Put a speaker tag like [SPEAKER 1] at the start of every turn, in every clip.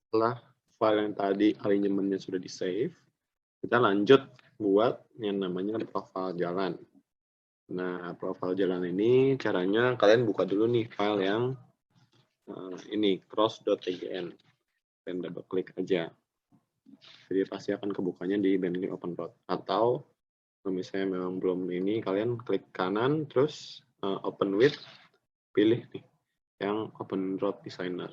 [SPEAKER 1] Setelah file yang tadi alignment-nya sudah di-save, kita lanjut buat yang namanya profil jalan. Nah, profil jalan ini caranya kalian buka dulu nih file yang ini cross.tgn. Dan double klik aja. Jadi pasti akan kebukanya di Bentley Open Road. Atau kalau misalnya memang belum ini, kalian klik kanan, terus open with, pilih nih yang Open Road Designer.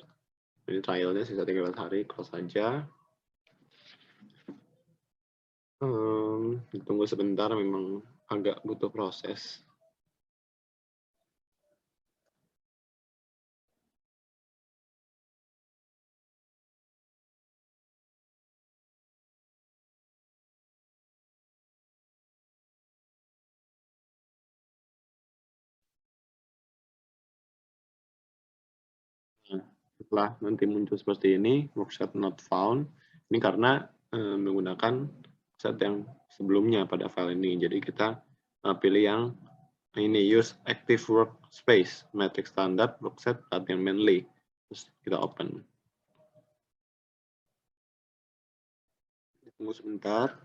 [SPEAKER 1] Jadi trialnya sisa 13 hari, close saja. Tunggu sebentar, memang agak butuh proses. Nah, setelah nanti muncul seperti ini, workset not found, ini karena menggunakan set yang sebelumnya pada file ini. Jadi kita pilih yang ini use active workspace, metric standard, workset, latihan mainly. Terus kita open. Tunggu sebentar.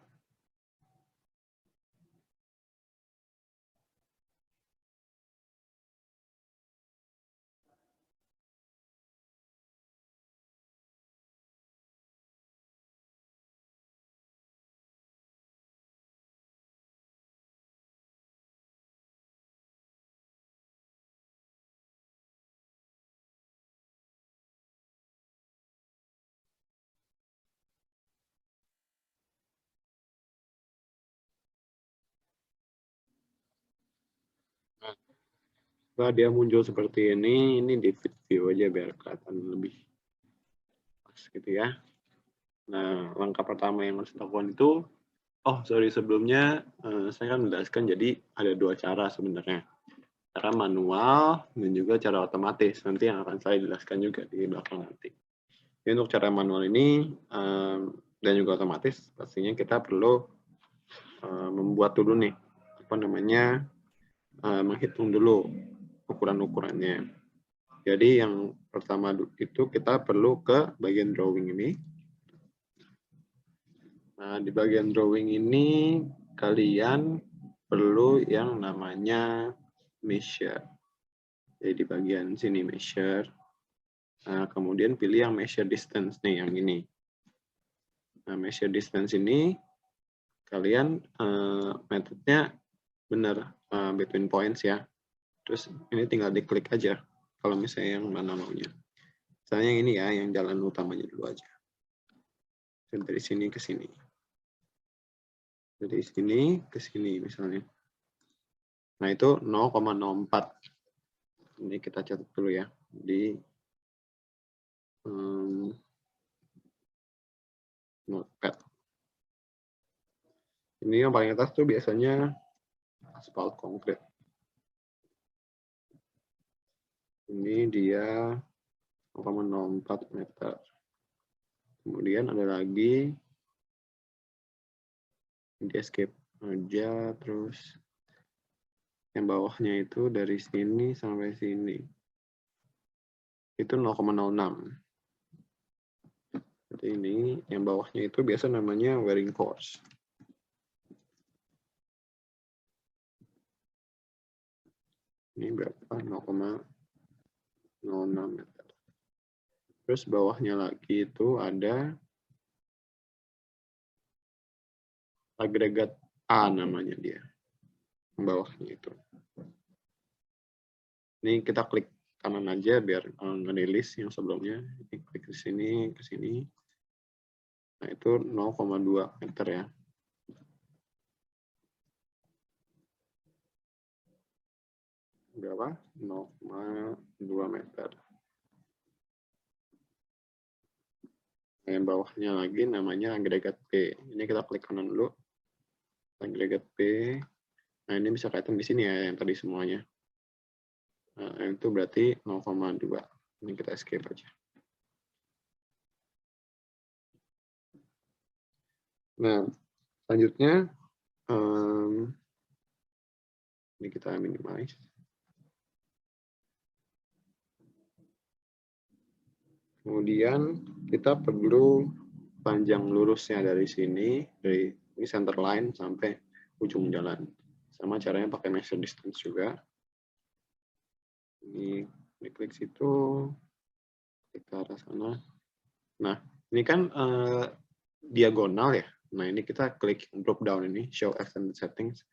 [SPEAKER 1] Setelah dia muncul seperti ini di fit view aja biar kelihatan lebih pas gitu ya. Nah, langkah pertama yang harus dilakukan itu, sebelumnya saya kan menjelaskan jadi ada dua cara sebenarnya. Cara manual dan juga cara otomatis. Nanti yang akan saya jelaskan juga di belakang nanti. Jadi untuk cara manual ini dan juga otomatis, pastinya kita perlu membuat dulu nih, menghitung dulu ukuran-ukurannya. Jadi yang pertama itu kita perlu ke bagian drawing ini. Nah, di bagian drawing ini kalian perlu yang namanya measure. Jadi di bagian sini measure. Nah, kemudian pilih yang measure distance nih, yang ini. Nah, measure distance ini kalian metodenya benar between points ya. Terus ini tinggal diklik aja kalau misalnya yang mana maunya. Misalnya yang ini ya, yang jalan utamanya dulu aja. Dan dari sini ke sini. Dari sini ke sini misalnya. Nah, itu 0,04. Ini kita catat dulu ya. Di notepad. Ini yang paling atas tuh biasanya aspal konkret. Ini dia 0,04 meter. Kemudian ada lagi di escape aja, terus yang bawahnya itu dari sini sampai sini. Itu 0,06. Jadi ini yang bawahnya itu biasa namanya wearing force. Ini berapa? 0,06 meter. Terus bawahnya lagi itu ada agregat A namanya dia. Bawahnya itu. Ini kita klik kanan aja biar ngerilis yang sebelumnya. Ini klik ke sini, ke sini. Nah, itu 0,2 meter ya. Berapa? 0,2 meter. Nah, yang bawahnya lagi namanya agregat P. Ini kita klik kanan dulu. Agregat P. Nah, ini bisa kelihatan di sini ya, yang tadi semuanya. Nah, itu berarti 0,2. Ini kita escape aja. Nah, selanjutnya, ini kita minimize. Kemudian kita perlu panjang lurusnya dari sini, dari ini center line sampai ujung jalan. Sama caranya pakai measure distance juga. Ini klik situ, klik ke arah sana. Nah, ini kan diagonal ya. Nah, ini kita klik drop down ini, show extended settings.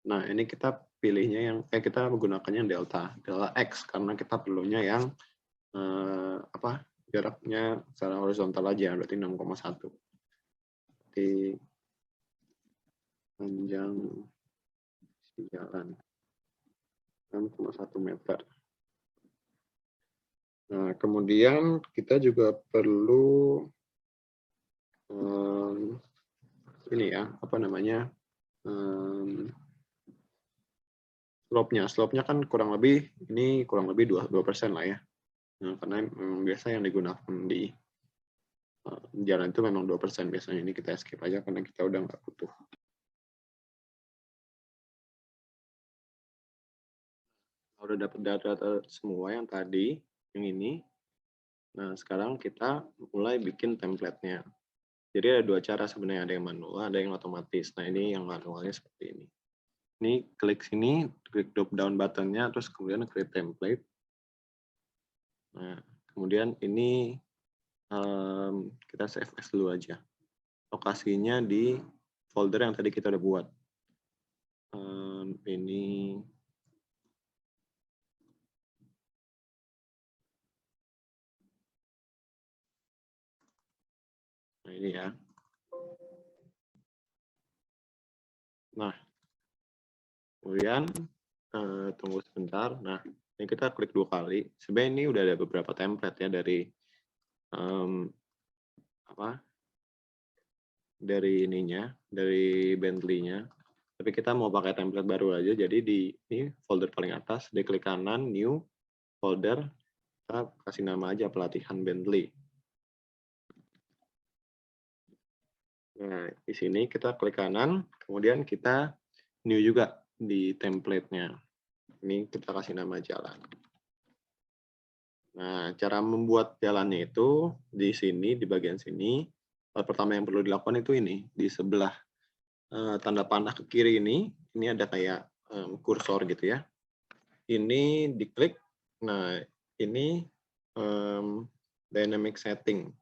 [SPEAKER 1] Nah, ini kita pilihnya yang, kita menggunakannya delta X, karena kita perlunya yang jaraknya secara horizontal aja, berarti 6,1. Di panjang jalan 6,1 meter. Nah, kemudian kita juga perlu ini ya, slope-nya kan kurang lebih 2% lah ya. Nah, karena biasa yang digunakan di jalan itu memang 2%, biasanya ini kita skip aja karena kita udah nggak butuh. Udah dapat data semua yang tadi, yang ini. Nah, sekarang kita mulai bikin template-nya. Jadi ada dua cara sebenarnya, ada yang manual, ada yang otomatis. Nah, ini yang manualnya seperti ini. Ini klik sini, klik drop down button-nya, terus kemudian create template. Nah, kemudian ini kita save as dulu aja. Lokasinya di folder yang tadi kita udah buat. Ini ini ya. Nah, kemudian tunggu sebentar. Nah, ini kita klik 2 kali. Sebenarnya ini udah ada beberapa template ya dari dari ininya, dari Bentley-nya. Tapi kita mau pakai template baru aja. Jadi di ini folder paling atas, di klik kanan, new folder, kita kasih nama aja pelatihan Bentley. Nah, di sini kita klik kanan, kemudian kita new juga di template-nya. Ini kita kasih nama jalan. Nah, cara membuat jalannya itu di sini, di bagian sini. Hal pertama yang perlu dilakukan itu ini, di sebelah tanda panah ke kiri ini ada kayak kursor gitu ya. Ini diklik. Nah, ini dynamic setting.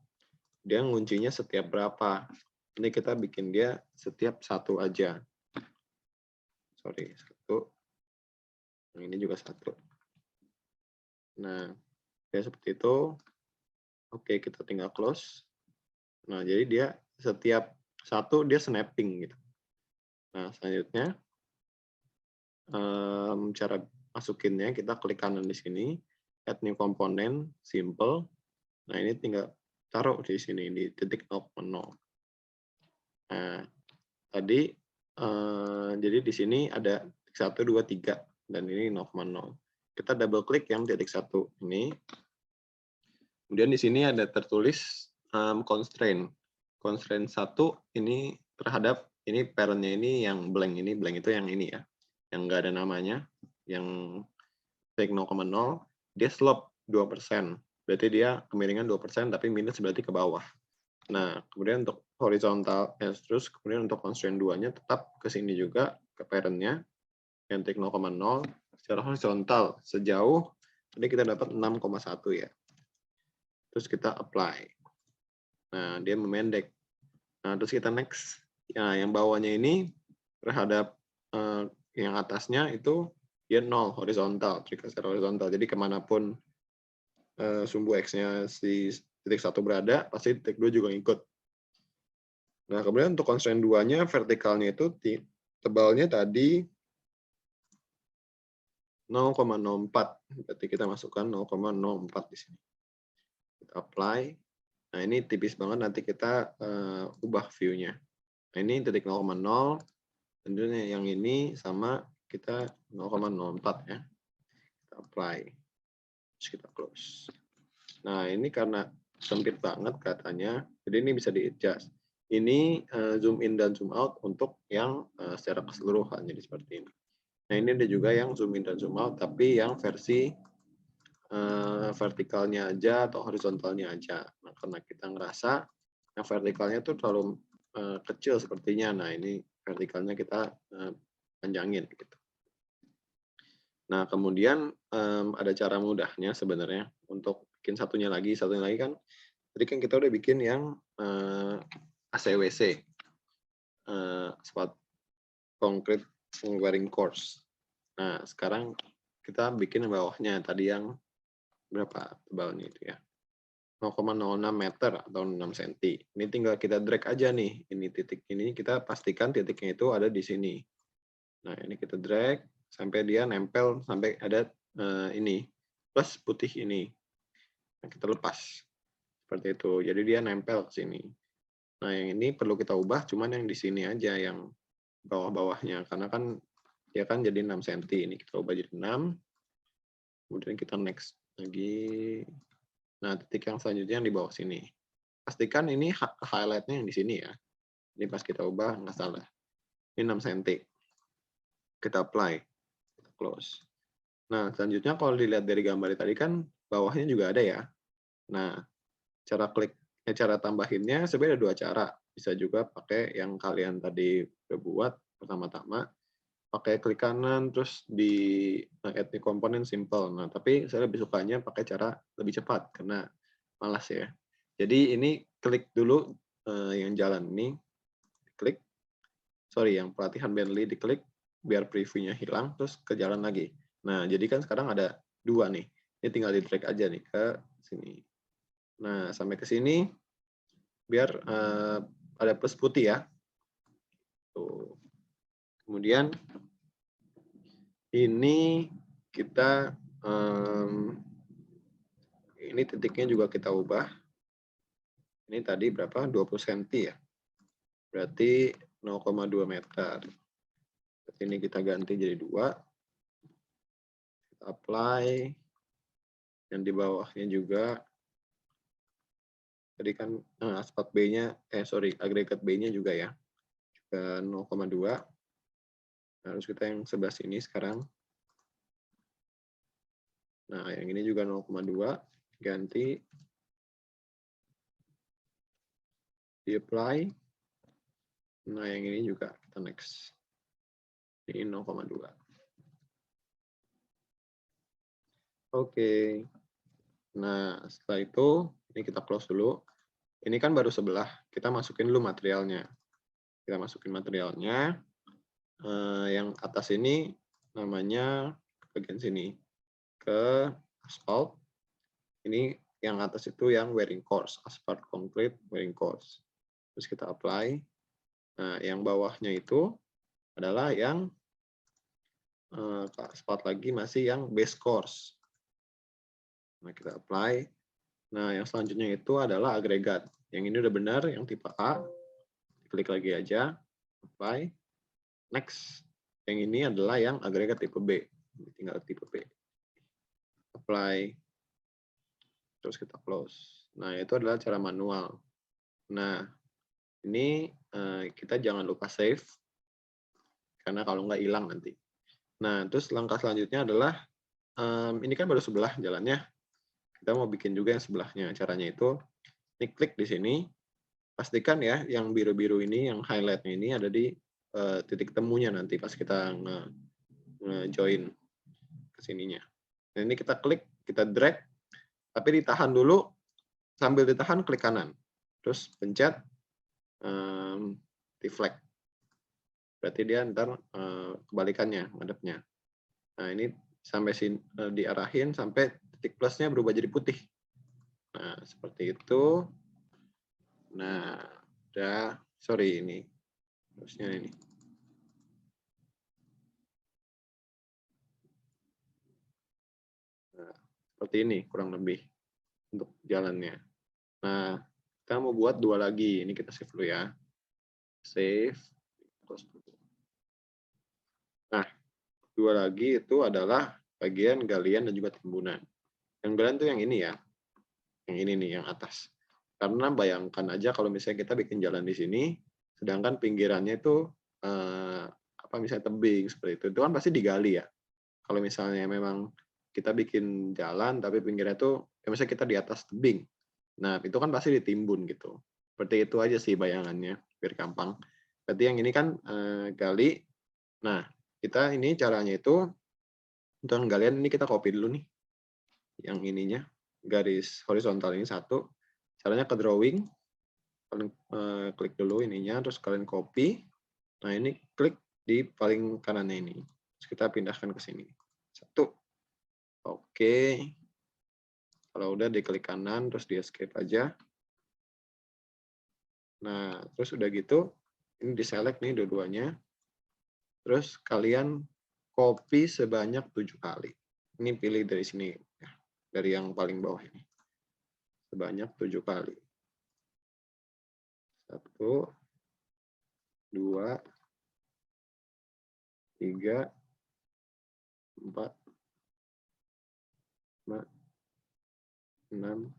[SPEAKER 1] Dia nguncinya setiap berapa. Ini kita bikin dia setiap 1 aja. Sorry, 1. Yang ini juga 1. Nah, ya seperti itu. Oke, kita tinggal close. Nah, jadi dia setiap 1 dia snapping gitu. Nah, selanjutnya cara masukinnya kita klik kanan di sini, add new component, simple. Nah, ini tinggal taruh di sini di titik 0,0. Nah, tadi jadi di sini ada 1, 2, 3 dan ini 0,0. Kita double klik yang titik 1 ini. Kemudian di sini ada tertulis constraint. Constraint 1 ini terhadap ini parent-nya ini yang blank itu yang ini ya. Yang enggak ada namanya, yang titik 0,0, dia slope 2%. Berarti dia kemiringan 2%, tapi minus berarti ke bawah. Nah, kemudian untuk horizontal, terus kemudian untuk constraint 2-nya tetap ke sini juga, ke parent-nya, yang titik 0,0, secara horizontal sejauh, tadi kita dapat 6,1 ya. Terus kita apply. Nah, dia memendek. Nah, terus kita next. Nah, yang bawahnya ini terhadap yang atasnya itu dia 0 horizontal, secara horizontal. Jadi kemanapun sumbu X-nya si titik 1 berada, pasti titik 2 juga ikut. Nah, kemudian untuk constraint 2-nya, vertikalnya itu tebalnya tadi 0,04. Berarti kita masukkan 0,04 di sini. Kita apply. Nah, ini tipis banget, nanti kita ubah view-nya. Nah, ini titik 0,0. Tentunya yang ini sama kita 0,04 ya. Kita apply. Terus kita close. Nah, ini karena sempit banget katanya, jadi ini bisa di-adjust. Ini zoom in dan zoom out untuk yang secara keseluruhan, jadi seperti ini. Nah, ini ada juga yang zoom in dan zoom out, tapi yang versi vertikalnya aja atau horizontalnya aja. Nah, karena kita ngerasa yang vertikalnya tuh terlalu kecil sepertinya. Nah, ini vertikalnya kita panjangin gitu. Nah, kemudian ada cara mudahnya sebenarnya untuk bikin satunya lagi kan tadi kan kita udah bikin yang ACWC, spot concrete wearing course. Nah, sekarang kita bikin bawahnya tadi yang berapa tebalnya itu ya? 0,06 meter atau 6 cm. Ini tinggal kita drag aja nih. Ini titik ini kita pastikan titiknya itu ada di sini. Nah, ini kita drag sampai dia nempel sampai ada ini plus putih ini. Nah, kita lepas seperti itu. Jadi dia nempel ke sini. Nah, yang ini perlu kita ubah cuman yang di sini aja yang bawah-bawahnya karena kan dia kan jadi 6 cm. Ini kita ubah jadi 6. Kemudian kita next lagi. Nah, titik yang selanjutnya yang di bawah sini. Pastikan ini highlight-nya yang di sini ya. Ini pas kita ubah nggak salah. Ini 6 cm. Kita apply. Kita close. Nah, selanjutnya kalau dilihat dari gambar tadi kan bawahnya juga ada ya. Nah, cara tambahinnya sebenarnya ada 2 cara. Bisa juga pakai yang kalian tadi udah buat pertama-tama. Pakai klik kanan terus di add new component simple. Nah, tapi saya lebih sukanya pakai cara lebih cepat karena malas ya. Jadi ini klik dulu yang jalan ini, klik. Sorry, yang pelatihan Bentley diklik biar previewnya hilang terus ke jalan lagi. Nah, jadi kan sekarang ada 2 nih. Ini tinggal di drag aja nih ke sini. Nah, sampai ke sini biar ada plus putih ya. Tuh. Kemudian ini kita ini titiknya juga kita ubah. Ini tadi berapa? 20 cm ya. Berarti 0,2 meter. Berarti ini kita ganti jadi 2. Kita apply. Yang di bawahnya juga. Tadi kan aspat B-nya, agregat B-nya juga ya. Juga 0,2. Harus kita yang sebelah sini sekarang. Nah, yang ini juga 0,2. Ganti. Di apply. Nah, yang ini juga kita next. Ini 0,2. Oke. Nah, setelah itu, ini kita close dulu. Ini kan baru sebelah. Kita masukin dulu materialnya. Kita masukin materialnya. Yang atas ini namanya bagian sini. Ke asphalt. Ini yang atas itu yang wearing course. Asphalt concrete wearing course. Terus kita apply. Nah, yang bawahnya itu adalah yang asphalt lagi masih yang base course. Nah, kita apply. Nah, yang selanjutnya itu adalah agregat. Yang ini udah benar, yang tipe A. Klik lagi aja. Apply. Next. Yang ini adalah yang agregat tipe B. Tinggal tipe B. Apply. Terus kita close. Nah, itu adalah cara manual. Nah, ini kita jangan lupa save. Karena kalau nggak hilang nanti. Nah, terus langkah selanjutnya adalah, ini kan baru sebelah jalannya. Kita mau bikin juga yang sebelahnya. Caranya itu, ini klik di sini. Pastikan ya, yang biru-biru ini, yang highlight-nya ini ada di titik temunya nanti pas kita nge-join ke sininya. Nah, ini kita klik, kita drag, tapi ditahan dulu, sambil ditahan klik kanan. Terus pencet deflect. Berarti dia ntar kebalikannya, ngadepnya. Nah, ini sampai sini diarahin sampai titik plusnya berubah jadi putih. Nah, seperti itu. Nah, udah, sorry ini. Harusnya ini. Nah, seperti ini kurang lebih untuk jalannya. Nah, kita mau buat 2 lagi. Ini kita save dulu ya. Save. Nah, 2 lagi itu adalah bagian galian dan juga timbunan. Yang galian itu yang ini ya. Yang ini nih, yang atas. Karena bayangkan aja kalau misalnya kita bikin jalan di sini, sedangkan pinggirannya itu misalnya tebing seperti itu kan pasti digali ya. Kalau misalnya memang kita bikin jalan tapi pinggirnya tuh misalnya kita di atas tebing. Nah, itu kan pasti ditimbun gitu. Seperti itu aja sih bayangannya, biar gampang. Berarti yang ini kan gali. Nah, kita ini caranya itu untuk galian ini kita copy dulu nih. Yang ininya, garis horizontal ini satu. Caranya ke drawing, kalian klik dulu ininya, terus kalian copy. Nah, ini klik di paling kanannya ini. Terus kita pindahkan ke sini. Satu. Oke. Kalau udah diklik kanan, terus di escape aja. Nah, terus udah gitu, ini di select nih dua-duanya. Terus kalian copy sebanyak 7 kali. Ini pilih dari sini, ya, dari yang paling bawah ini. Sebanyak 7 kali. 1, 2, 3, 4, 5, 6.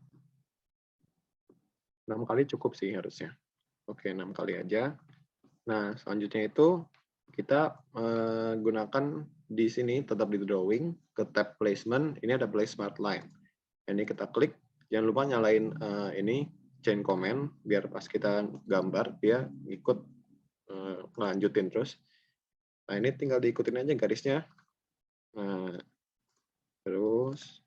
[SPEAKER 1] 6 kali cukup sih harusnya. Oke, 6 kali aja. Nah, selanjutnya itu kita gunakan di sini tetap di drawing ke tab placement. Ini ada place smart line. Ini kita klik. Jangan lupa nyalain ini chain comment biar pas kita gambar dia ikut ngelanjutin terus. Nah, ini tinggal diikutin aja garisnya. Nah, terus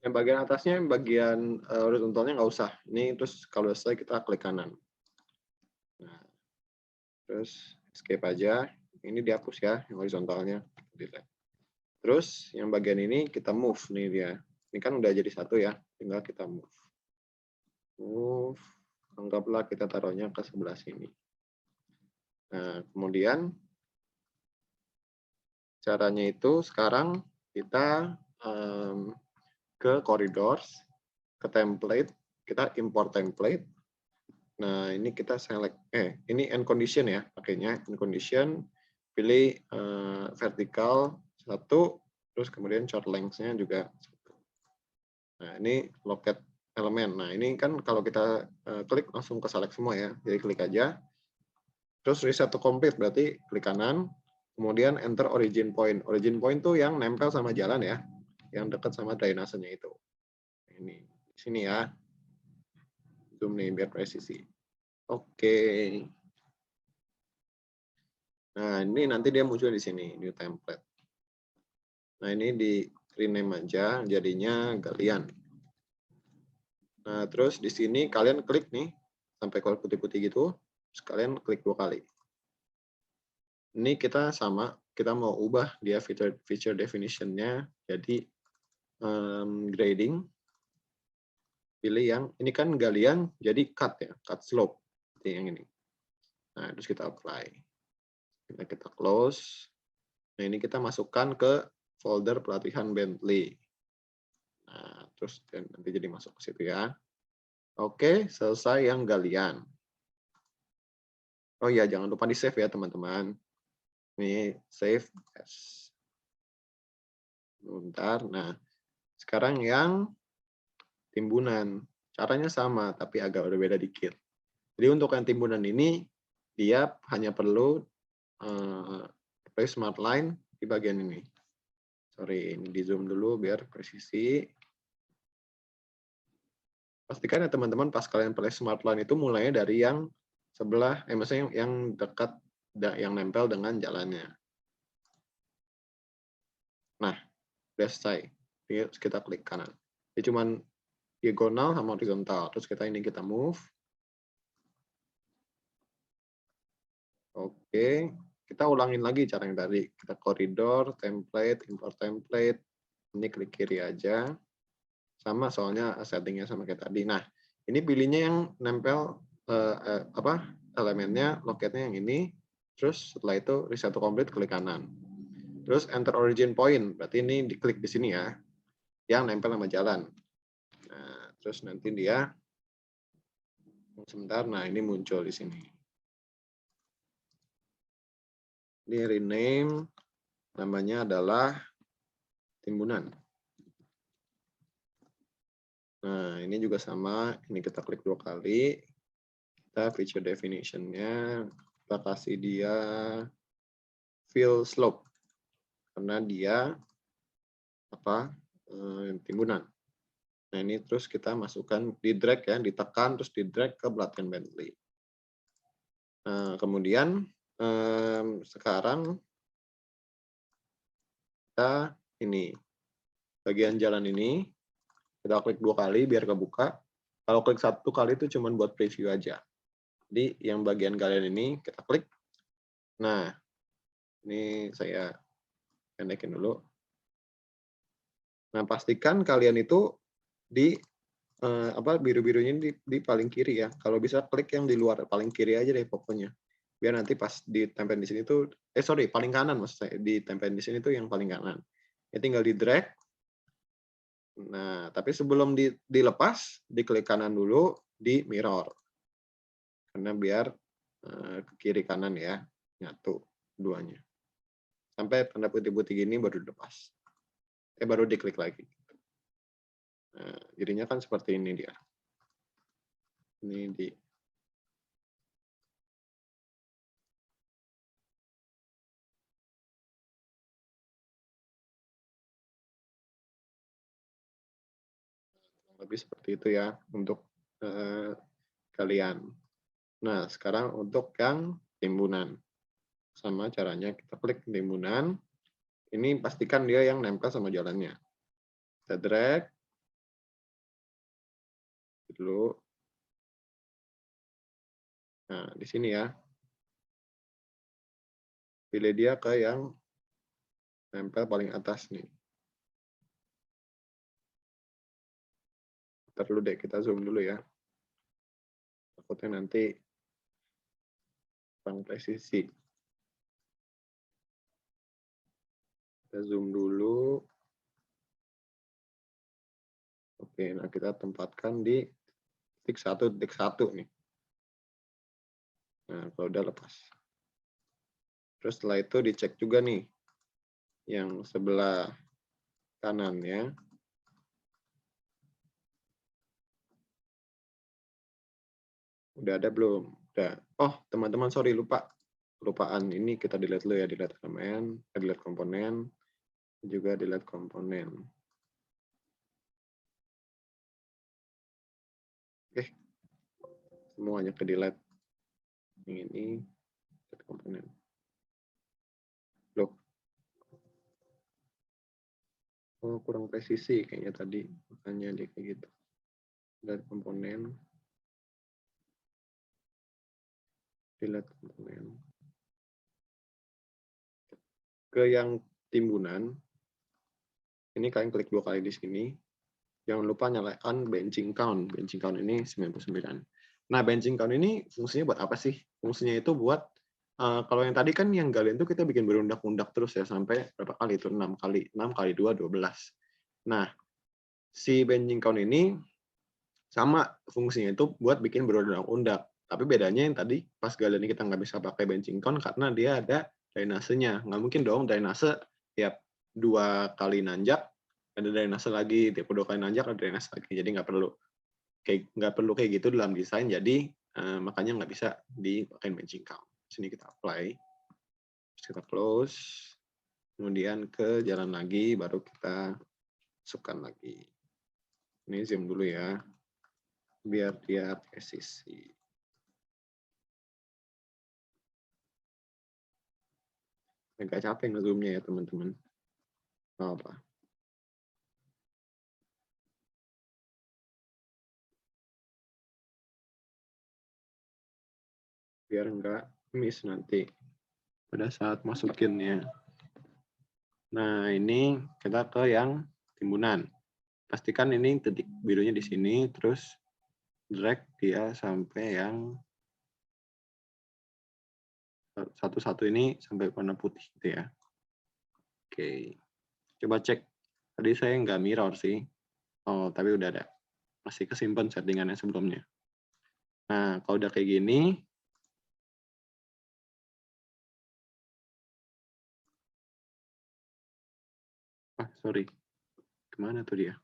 [SPEAKER 1] yang bagian atasnya, bagian horizontalnya nggak usah. Ini terus kalau selesai kita klik kanan. Nah, terus escape aja. Ini dihapus ya, yang horizontalnya. Terus yang bagian ini kita move nih dia. Ini kan udah jadi satu ya, tinggal kita move. Move, anggaplah kita taruhnya ke sebelah sini. Nah, kemudian caranya itu sekarang kita ke corridors, ke template, kita import template. Nah, ini kita select, ini end condition ya, pakainya end condition, pilih vertikal 1, terus kemudian chart length-nya juga 1. Nah, ini locate elemen. Nah, ini kan kalau kita klik langsung ke select semua ya, jadi klik aja. Terus reset to complete, berarti klik kanan, kemudian enter origin point. Origin point tuh yang nempel sama jalan ya, yang dekat sama drainasenya itu. Ini di sini ya. Zoom nih biar presisi. Oke. Nah, ini nanti dia muncul di sini, new template. Nah, ini di rename aja, jadinya galian. Nah, terus di sini kalian klik nih, sampai kalau putih-putih gitu, terus kalian klik 2 kali. Ini kita sama, kita mau ubah dia feature definition-nya jadi grading. Pilih yang ini kan galian jadi cut ya, cut slope seperti yang ini. Nah, terus kita apply. Kita close. Nah, ini kita masukkan ke folder pelatihan Bentley. Nah, terus nanti jadi masuk ke situ ya. Oke, selesai yang galian. Oh iya, jangan lupa di save ya teman-teman. Ini save as. Bentar. Nah, sekarang yang timbunan. Caranya sama, tapi agak berbeda dikit. Jadi untuk yang timbunan ini, dia hanya perlu place smart line di bagian ini. Sorry, ini di zoom dulu biar presisi. Pastikan ya teman-teman pas kalian place smart line itu mulainya dari yang sebelah, maksudnya yang dekat, yang nempel dengan jalannya. Nah, udah selesai. Terus kita klik kanan. Ini cuman diagonal sama horizontal. Terus kita move. Oke. kita ulangin lagi cara yang tadi. Kita koridor, template, import template. Ini klik kiri aja. Sama soalnya settingnya sama kayak tadi. Nah, ini pilihnya yang nempel elemennya, loketnya yang ini. Terus setelah itu reset to complete, klik kanan. Terus enter origin point, berarti ini diklik di sini ya, yang nempel sama jalan. Nah, terus nanti dia sebentar, nah ini muncul di sini. Ini rename, namanya adalah timbunan. Nah, ini juga sama, ini kita klik 2 kali. Kita feature definition-nya, kita kasih dia fill slope. Karena dia timbunan. Nah, ini terus kita masukkan di drag ya, ditekan terus di drag ke Blatken Bentley. Nah, kemudian sekarang kita ini bagian jalan ini kita klik 2 kali biar kebuka. Kalau klik 1 kali itu cuma buat preview aja. Jadi yang bagian kalian ini kita klik. Nah, ini saya pendekin dulu. Nah, pastikan kalian itu di biru-birunya di paling kiri ya. Kalau bisa klik yang di luar paling kiri aja deh pokoknya. Biar nanti pas ditempel di sini tuh paling kanan maksud saya. Ditempel di sini tuh yang paling kanan. Ya tinggal di drag. Nah, tapi sebelum dilepas, diklik kanan dulu di mirror. Karena biar ke kiri kanan ya, nyatu duanya. Sampai tanda putih-putih gini baru dilepas. Baru diklik lagi. Nah, jadinya kan seperti ini dia. Ini lebih seperti itu ya untuk kalian. Nah, sekarang untuk yang timbunan. Sama caranya kita klik timbunan. Ini pastikan dia yang nempel sama jalannya. Kita drag dulu. Nah, di sini ya. Pilih dia ke yang nempel paling atas nih. Ntar dulu deh, kita zoom dulu ya. Takutnya nanti kurang presisi. Kita zoom dulu. Oke, nah kita tempatkan di titik 1 nih. Nah, kalau udah lepas. Terus setelah itu dicek juga nih yang sebelah kanan ya. Udah ada belum? Udah. Oh, teman-teman sorry lupaan. Ini kita delete dulu ya, delete elemen, delete komponen, juga delete komponen. Oke. Semuanya ke delete. Yang ini delete komponen. Loh. Oh, kurang presisi kayaknya tadi. Makanya dia kayak gitu. Delete komponen. Delete komponen. Ke yang timbunan, ini kalian klik 2 kali di sini. Jangan lupa nyalakan benching count. Benching count ini 99. Nah, benching count ini fungsinya buat apa sih? Fungsinya itu buat, kalau yang tadi kan yang galian itu kita bikin berundak-undak terus ya, sampai berapa kali itu? 6 kali. 6 kali 2, 12. Nah, si benching count ini sama fungsinya itu buat bikin berundak-undak. Tapi bedanya yang tadi, pas galian ini kita nggak bisa pakai benching count karena dia ada drainasenya. Nggak mungkin dong drainase tiap 2 kali nanjak, ada drainase lagi, tiap 2 kali nanjak ada drainase lagi. Jadi nggak perlu kayak gitu dalam desain. Jadi makanya nggak bisa dipakai benching count. Sini kita apply, terus kita close, kemudian ke jalan lagi, baru kita masukkan lagi. Ini zoom dulu ya, biar dia presisi. Agak capek nge-zoom-nya ya teman-teman. Apa? Biar nggak miss nanti. pada saat masukinnya. Nah, ini kita ke yang timbunan. Pastikan ini titik birunya di sini, terus drag dia sampai yang satu-satu ini sampai warna putih gitu ya. Oke, coba cek. Tadi saya nggak mirror sih. Oh, tapi udah ada. Masih kesimpan settingannya sebelumnya. Nah, kalau udah kayak gini, sorry. Kemana tuh dia?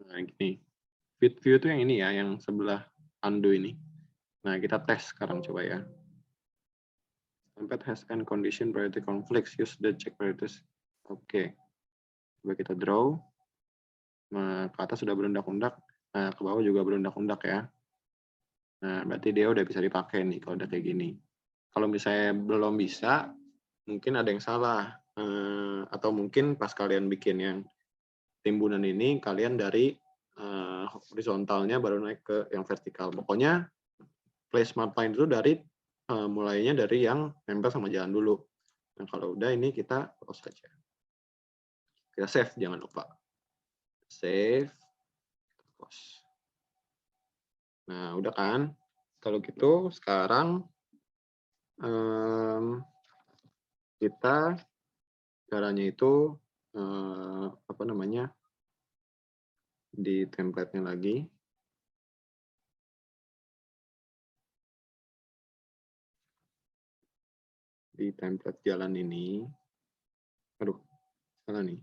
[SPEAKER 1] Nah, gini. Fit view itu yang ini ya, yang sebelah undo ini. Nah, kita tes sekarang coba ya. Template has and condition priority conflicts. Use the check priorities. Oke. Coba kita draw. Nah, ke atas sudah berundak-undak. Nah, ke bawah juga berundak-undak ya. Nah, berarti dia udah bisa dipakai nih kalau udah kayak gini. Kalau misalnya belum bisa, mungkin ada yang salah. Atau mungkin pas kalian bikin yang timbunan ini, kalian dari horizontalnya baru naik ke yang vertikal. Pokoknya play smart line itu dari mulainya dari yang nempel sama jalan dulu. Nah, kalau udah ini kita close saja. Kita save, jangan lupa. Save. Close. Nah, udah kan? Kalau gitu, sekarang kita caranya itu apa namanya, di template-nya lagi. Di template jalan ini. Aduh, salah nih.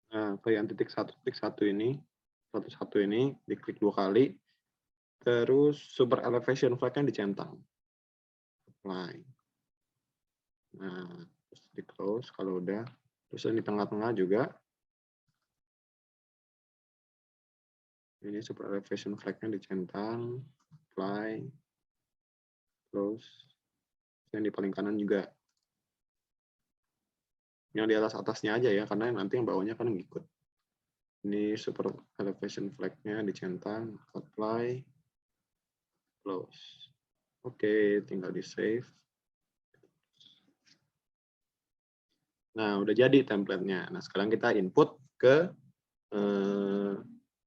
[SPEAKER 1] Nah, ke yang titik satu ini, satu ini, diklik 2 kali, terus super elevation flag-nya dicentang. Apply. Nah, terus di close kalau udah. Terus di tengah-tengah juga. Ini super elevation flag-nya dicentang. Apply. Close. Yang di paling kanan juga. Yang di atas-atasnya aja ya, karena nanti yang bawahnya kan ngikut. Ini super elevation flag-nya dicentang. Apply. Close. Oke, tinggal di save. Nah, udah jadi template-nya. Nah, sekarang kita input ke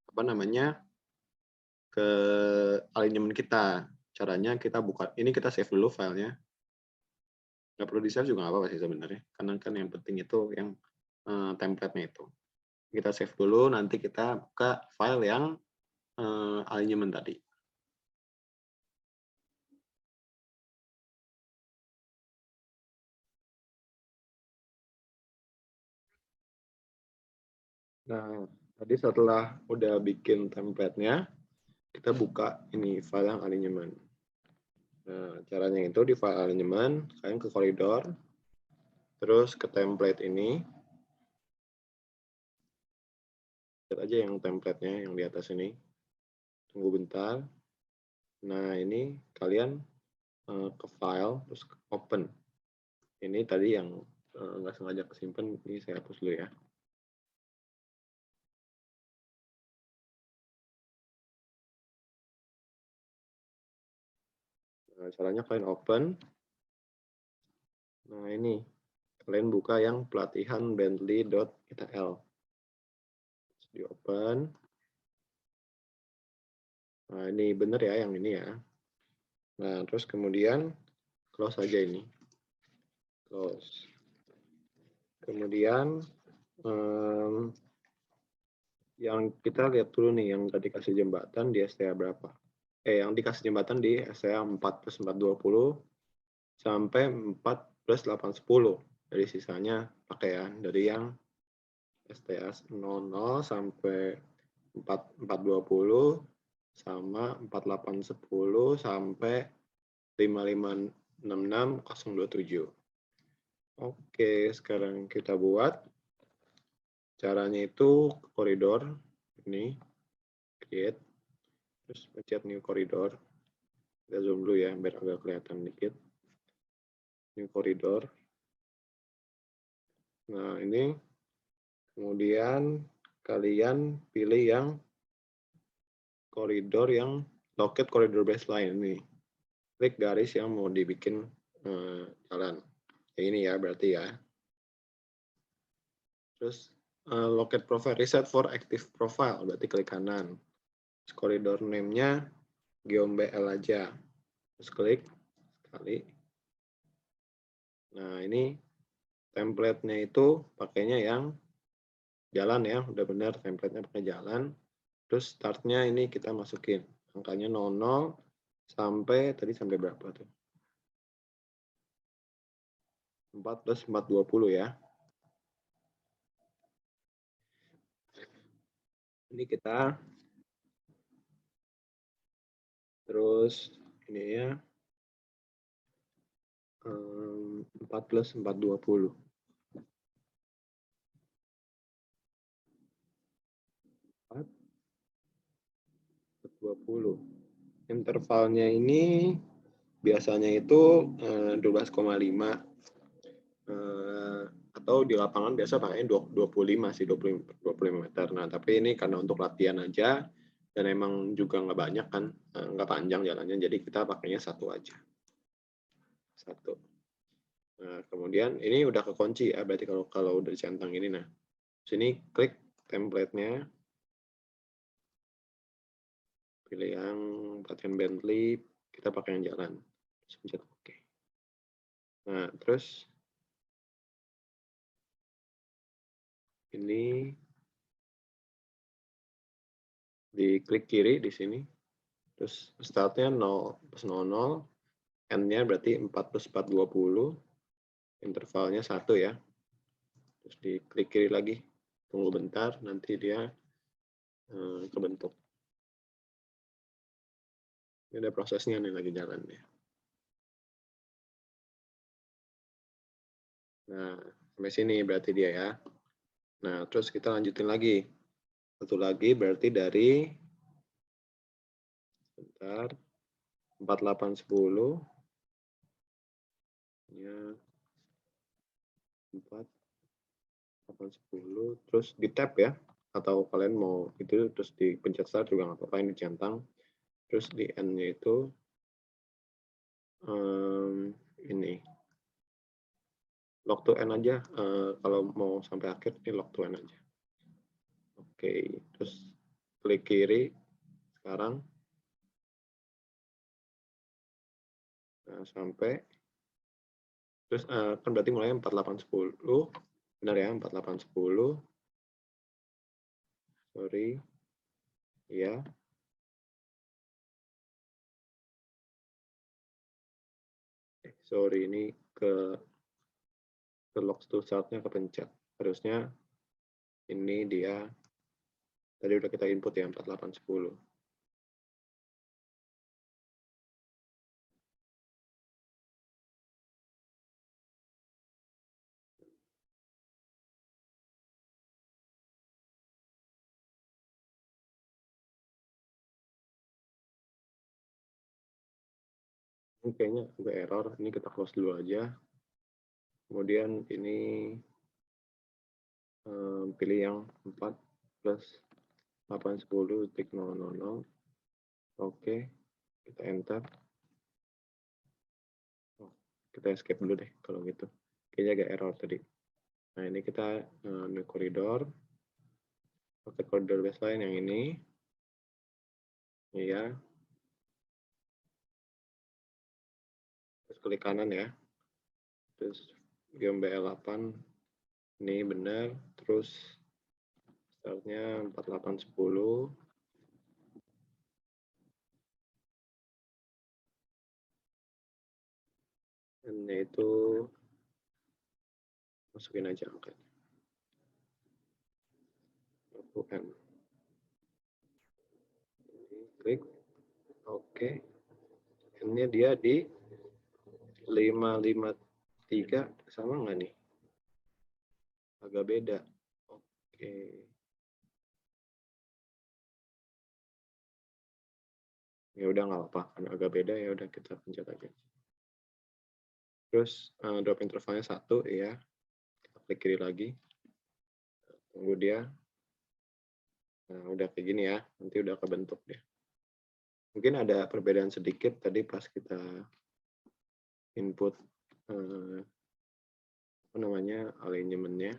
[SPEAKER 1] apa namanya? Ke alignment kita. Caranya kita buka, ini kita save dulu filenya. Nggak perlu di-save juga nggak apa-apa sih sebenarnya. Karena kan yang penting itu yang template-nya itu. Kita save dulu, nanti kita buka file yang alignment tadi. Nah, tadi setelah udah bikin template-nya, kita buka ini file yang alignment. Nah, caranya itu di file alignment, kalian ke koridor, terus ke template ini, lihat aja yang template-nya yang di atas ini. Tunggu bentar. Nah, ini kalian ke file, terus ke open. Ini tadi yang nggak sengaja kesimpan, ini saya hapus dulu ya. Nah, caranya kalian open. Nah, ini. Kalian buka yang pelatihan bentley.itl. Di open. Nah, ini benar ya yang ini ya. Nah, terus kemudian close aja ini. Close. Kemudian yang kita lihat dulu nih, yang tadi kasih jembatan di STA berapa. Yang dikasih jembatan di STA 4 plus 420 sampai 4 plus 810. Dari sisanya pakai ya, dari yang STA 00 sampai 4420 sama 4810 sampai 5566027. Oke, sekarang kita buat. Caranya itu koridor ini, create, terus pencet new koridor. Kita zoom dulu ya, biar agak kelihatan dikit. New koridor. Nah, ini kemudian kalian pilih yang koridor yang locate koridor baseline ini. Klik garis yang mau dibikin jalan. Yang ini ya, berarti ya. Terus locate profile, reset for active profile, berarti klik kanan. Terus koridor name-nya GeoMBL aja. Terus klik sekali. Nah, ini template-nya itu pakainya yang jalan ya, udah benar template-nya pakai jalan. Terus start-nya ini kita masukin angkanya 00 sampai tadi sampai berapa tuh? 4 plus 420 ya. Ini kita terus ini ya 4 plus 420. 420. Intervalnya ini biasanya itu 12,5 atau di lapangan biasa pakainya 25 sih, 25 meter. Nah, tapi ini karena untuk latihan aja dan emang juga nggak banyak kan, nggak panjang jalannya, jadi kita pakainya satu aja. Satu. Nah, kemudian ini udah kekunci ya, berarti kalau udah dicentang ini. Nah, sini klik template-nya, pilih yang pelatihan Bentley, kita pakai yang jalan. Terus pencet OK. Nah, terus ini diklik kiri di sini, terus startnya 0 plus 00, n-nya berarti 4 plus 420, intervalnya 1 ya. Terus diklik kiri lagi, tunggu bentar, nanti dia kebentuk. Ini ada prosesnya nih lagi jalan ya. Nah, sampai sini berarti dia ya. Nah, terus kita lanjutin lagi. Satu lagi berarti dari bentar 4810 ya 4810 terus di tab ya, atau kalian mau itu terus dipencet start juga nggak apa-apa, ini centang. Terus di n-nya itu ini log to n aja, kalau mau sampai akhir ini log to n aja. Oke, terus klik kiri sekarang. Nah, sampai terus kan berarti mulai 4810, benar ya, 4810. Sorry, ya. Sorry, ini ke lock to start-nya kepencet. Harusnya ini dia tadi udah kita input ya 4810. Ini kayaknya agak error, ini kita close dulu aja. Kemudian ini pilih yang 4 plus 810 titik 000. Oke, kita enter. Kita escape dulu deh kalau gitu. Kayaknya agak error tadi. Nah, ini kita new koridor. Pakai koridor baseline yang ini. Iya. Terus klik kanan ya. Terus GeoMBL8 ini benar. Terus startnya 4810. N-nya itu masukin aja angkanya. 20M. klik, oke. Ini dia di 553 sama nggak nih? Agak beda. Oke. Ya udah nggak apa-apa, karena agak beda ya udah kita pencet aja. Terus drop intervalnya 1 ya. Kita klik kiri lagi. Tunggu dia. Nah, udah kayak gini ya. Nanti udah kebentuk deh. Mungkin ada perbedaan sedikit tadi pas kita input apa namanya alignment-nya.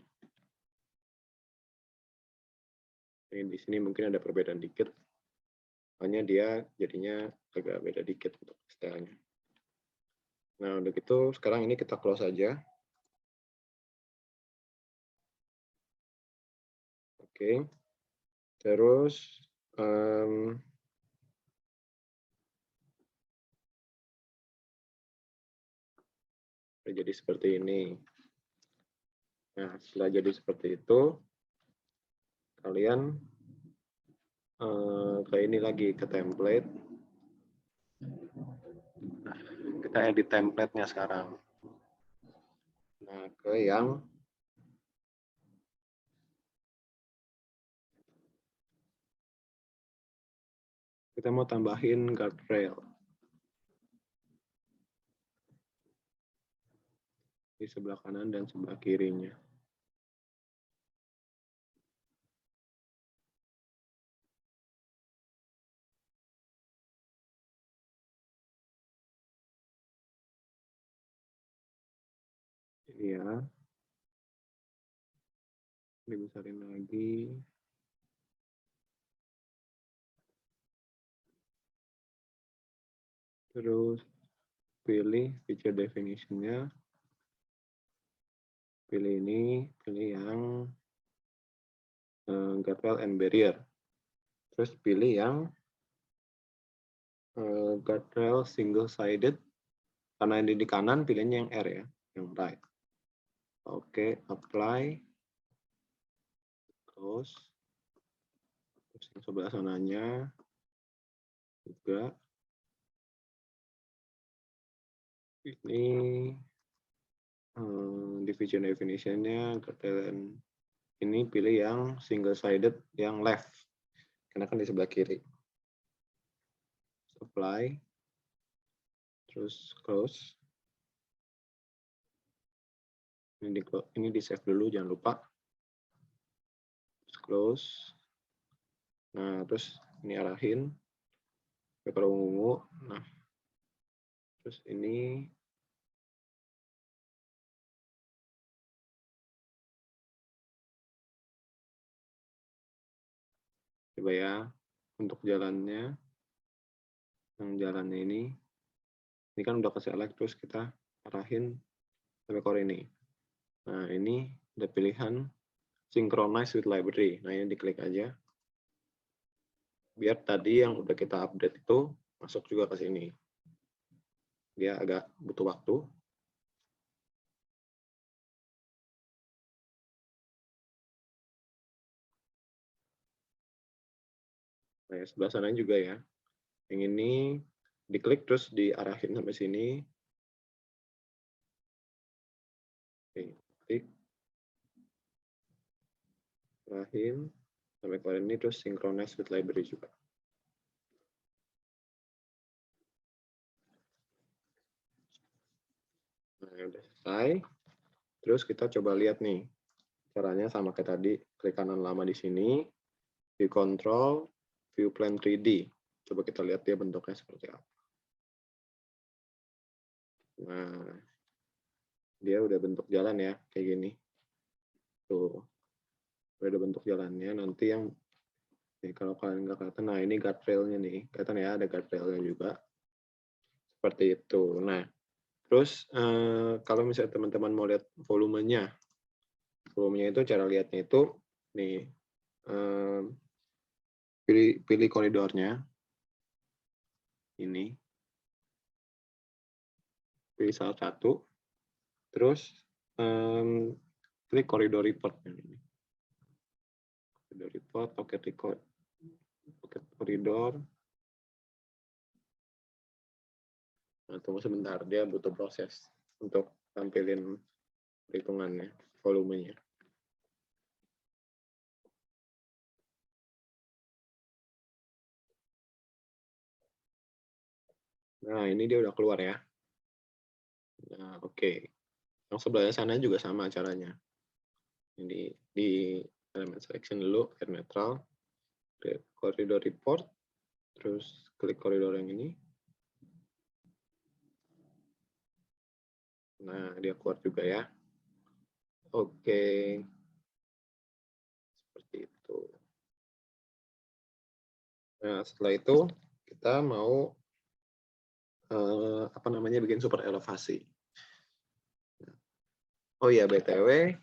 [SPEAKER 1] Ini di sini mungkin ada perbedaan dikit. Hanya dia jadinya agak beda dikit untuk stylenya. Nah, udah gitu sekarang ini kita close aja. Oke. Terus jadi seperti ini. Nah, setelah jadi seperti itu, kalian ke ini lagi, ke template. Nah, kita edit template-nya sekarang. Nah, ke yang kita mau tambahin guardrail di sebelah kanan dan sebelah kirinya. Ini ya. Dibesarin lagi. Terus pilih feature definition-nya. Pilih ini, pilih yang guardrail and barrier. Terus pilih yang guardrail single-sided. Karena ini di kanan, pilihnya yang R ya, yang right. Oke, apply. Terus yang sebelah sananya juga. Ini division definition-nya ini pilih yang single-sided yang left. Karena kan di sebelah kiri. Apply. Terus close. Ini di save dulu, jangan lupa. Terus close. Nah, terus ini arahin ke ungu. Nah, terus ini coba ya untuk jalannya, yang jalannya ini kan udah ke select, terus kita arahin sampai core ini. Nah, ini ada pilihan synchronize with library. Nah, ini diklik aja. Biar tadi yang udah kita update itu masuk juga ke sini. Dia agak butuh waktu. Nah, sebelah sana juga ya. Yang ini diklik terus diarahin sampai sini. Oke, klik. Arahin sampai keluar ini, terus synchronize with library juga. Nah, udah selesai. Terus kita coba lihat nih. Caranya sama kayak tadi, klik kanan lama di sini, view control, view plan 3D. Coba kita lihat dia bentuknya seperti apa. Nah, dia udah bentuk jalan ya, kayak gini. Tuh, udah bentuk jalannya. Nanti yang, kalau kalian nggak kelihatan, nah ini guardrail-nya nih. Kelihatan ya, ada guardrail-nya juga. Seperti itu. Nah, terus kalau misalnya teman-teman mau lihat volumenya, itu cara lihatnya itu, nih, pilih koridornya. Ini. Pilih salah satu. Terus klik koridor report ini. Koridor report, oke record, oke koridor. Nah, tunggu sebentar, dia butuh proses untuk tampilin perhitungannya, volumenya. Nah, ini dia udah keluar ya. Nah, oke. Yang sebelahnya sana juga sama caranya. Ini di element selection dulu, add neutral, koridor report, terus klik koridor yang ini. Nah, dia keluar juga ya. Oke. Seperti itu. Nah, setelah itu kita mau bikin super elevasi. Oh iya, BTW,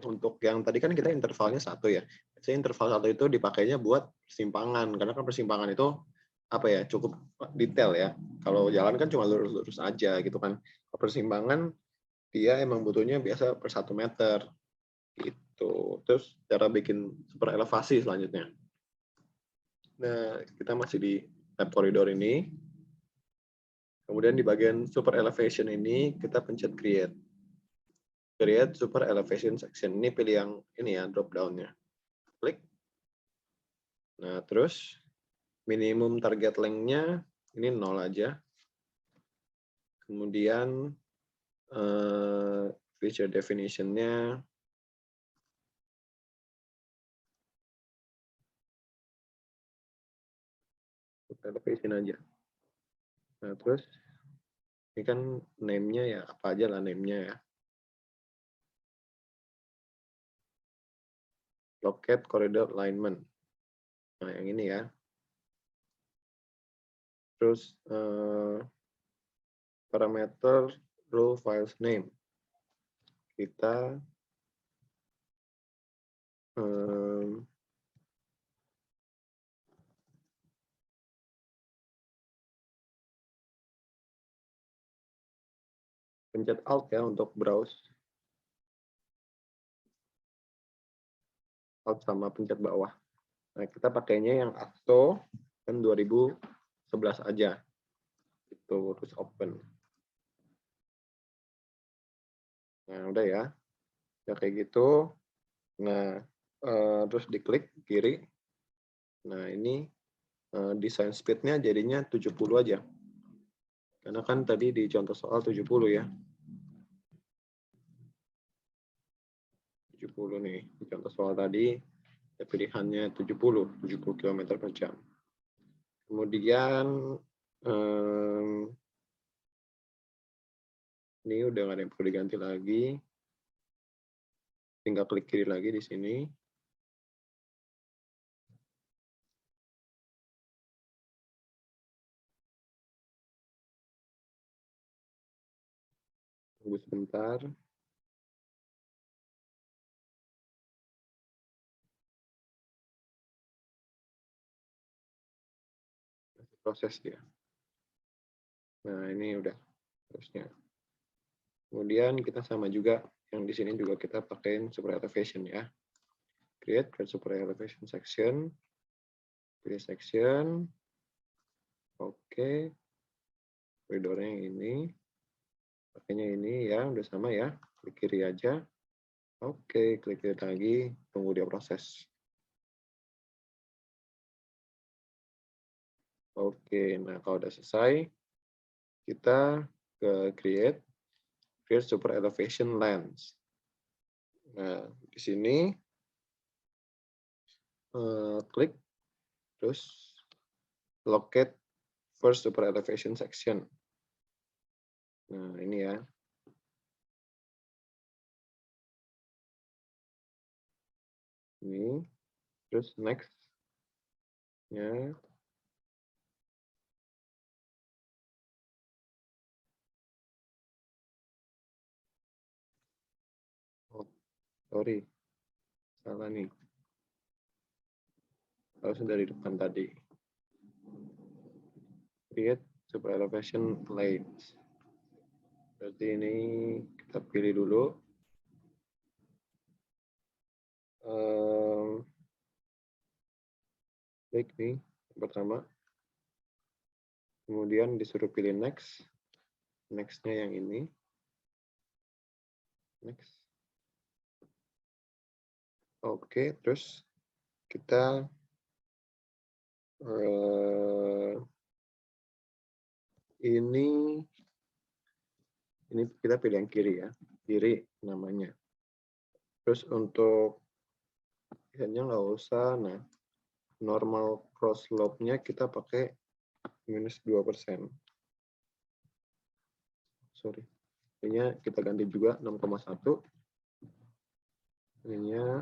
[SPEAKER 1] untuk yang tadi kan kita intervalnya 1 ya. Biasanya interval 1 itu dipakainya buat persimpangan, karena kan persimpangan itu cukup detail ya. Kalau jalan kan cuma lurus-lurus aja gitu kan. Kalau persimpangan dia emang butuhnya biasa per 1 meter gitu. Terus cara bikin super elevasi selanjutnya. Nah, kita masih di tab koridor ini. Kemudian di bagian super elevation ini kita pencet create. Create super elevation section. Ini pilih yang ini ya, drop down-nya. Klik. Nah, terus minimum target length-nya ini 0 aja. Kemudian feature definition-nya elevation aja. Nah, terus ini kan name-nya ya, apa aja lah name-nya ya. Locate corridor alignment. Nah, yang ini ya. Terus parameter rule files name. Kita pencet Alt ya untuk browse. Alt sama pencet bawah. Nah, kita pakainya yang ASTO kan 2011 aja. Itu terus open. Nah, udah ya. Ya kayak gitu. Nah, terus diklik kiri. Nah, ini design speed-nya jadinya 70 aja. Karena kan tadi di contoh soal 70 ya. 70 nih. Di contoh soal tadi ya pilihannya 70 km per jam. Kemudian ini udah nggak ada yang perlu diganti lagi. Tinggal klik kiri lagi di sini. Tunggu sebentar. Proses dia. Nah, ini udah harusnya. Kemudian kita sama juga yang di sini juga kita pakai super elevation ya. Create super elevation section. Pilih section. Oke. Koridornya yang ini. Pakainya ini ya, udah sama ya. Klik kiri aja. Oke, klik kiri lagi. Tunggu dia proses. Oke, nah kalau udah selesai, kita ke create super elevation lens. Nah, di sini klik terus locate first super elevation section. Nah, ini ya. Ini terus next ya. Oh, sorry. Salah nih. Harusnya dari depan tadi. Create super elevation plates. Berarti ini kita pilih dulu. Klik nih pertama. Kemudian disuruh pilih next. Next-nya yang ini. Next. Oke, terus kita ini kita pilih yang kiri ya, kiri namanya. Terus untuk misalnya nggak usah, nah normal cross slope-nya kita pakai -2%. Sorry, ininya kita ganti juga 6,1. Ininya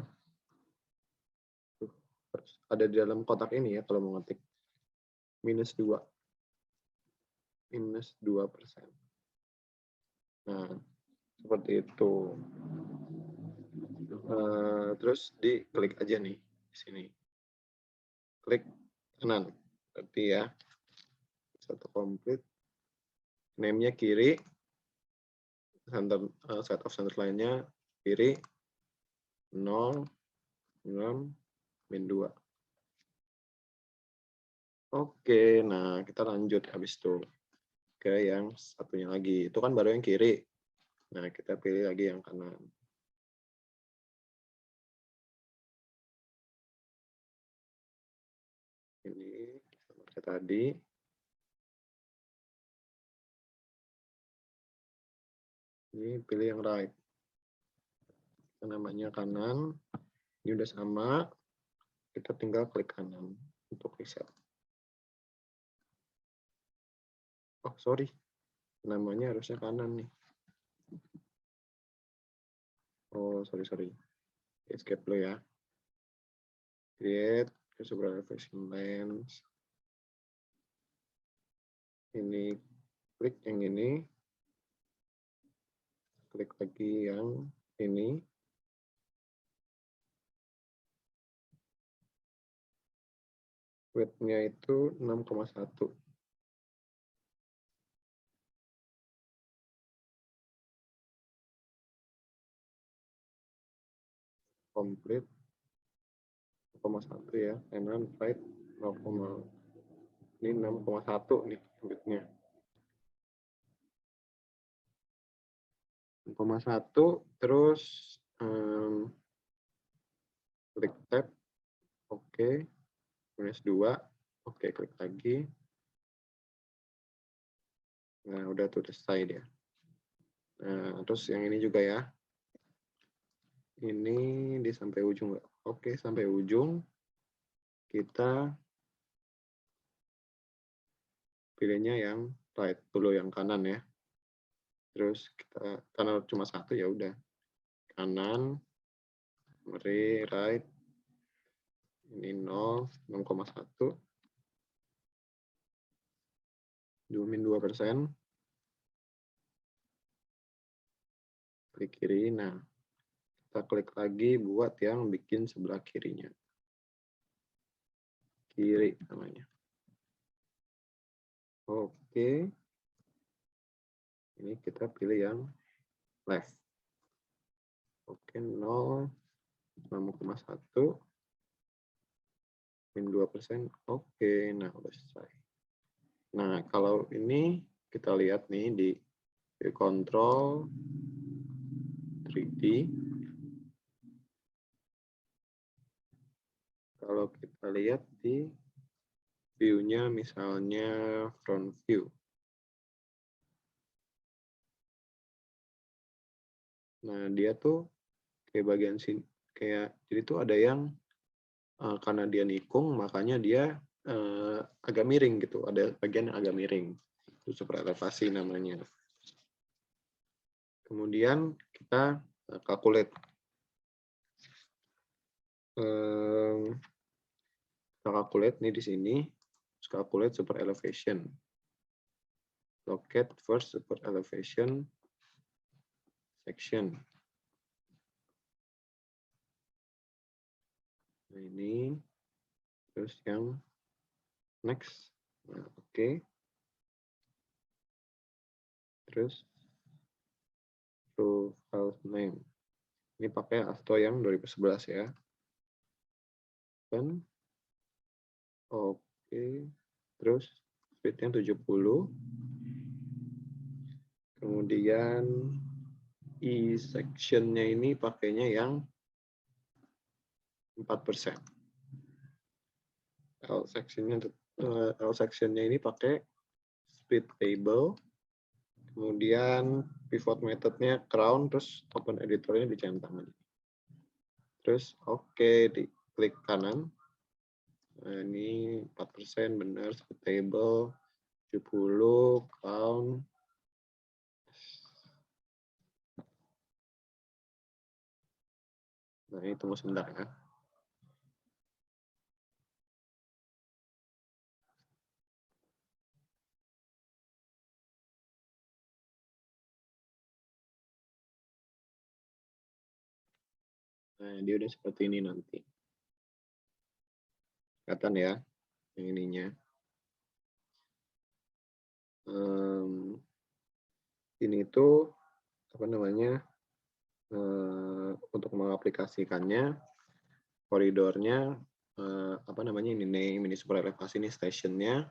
[SPEAKER 1] ada di dalam kotak ini ya kalau mau ngetik -2. -2%. Nah, seperti itu. Terus diklik aja nih di sini. Klik kanan. Berarti ya satu komplit. Name-nya kiri. Set of center lainnya kiri 0, 6, -2. Oke, nah kita lanjut habis itu ke yang satunya lagi. Itu kan baru yang kiri. Nah, kita pilih lagi yang kanan. Ini sama kayak tadi. Ini pilih yang right. Namanya kanan. Ini udah sama. Kita tinggal klik kanan untuk reset. Oh, sorry. Namanya harusnya kanan nih. Oh, sorry. Escape dulu ya. Create super elevation lens. Ini klik yang ini. Klik lagi yang ini. Width-nya itu 6,1. Complete 0,1 ya. Kanan right 0, ini 6,1 nih width-nya. 6,1 terus klik tab. Oke. -2. Oke, klik lagi. Nah, udah tuh selesai dia. Nah, terus yang ini juga ya. Ini di sampai ujung nggak? Oke, sampai ujung. Kita pilihnya yang right dulu, yang kanan ya. Terus kita, karena cuma satu ya udah. Kanan, right. Ini 0, 6,1. -2%. Klik kiri. Nah, kita klik lagi buat yang bikin sebelah kirinya. Kiri namanya. Oke. Ini kita pilih yang left. Oke, 0, 6,1. -2%. Oke, nah udah selesai. Nah, kalau ini kita lihat nih di control 3D. Kalau kita lihat di view-nya misalnya front view. Nah, dia tuh kayak bagian sini, kayak jadi tuh ada yang karena dia nikung, makanya dia agak miring gitu. Ada bagian yang agak miring. Itu super elevasi namanya. Kemudian kita calculate. Kita calculate nih di sini. Calculate super elevation. Locate first super elevation section. Nah, ini terus yang next. Nah, oke. Terus to file name. Ini pakai Asto yang 2011 ya. Dan oke. Terus speed-nya 70. Kemudian E-section-nya ini pakainya yang 4%. L-section-nya ini pakai split table. Kemudian pivot method-nya crown, terus open editor-nya dicentang. Terus oke, diklik kanan. Nah, ini 4% benar, split table, 70, crown. Nah, ini tunggu sebentar ya. Nah, dia udah seperti ini nanti. Kelihatan ya, yang ininya. Ini tuh apa namanya? Untuk mengaplikasikannya, koridornya apa namanya ini name, ini super elevasi, ini stationnya,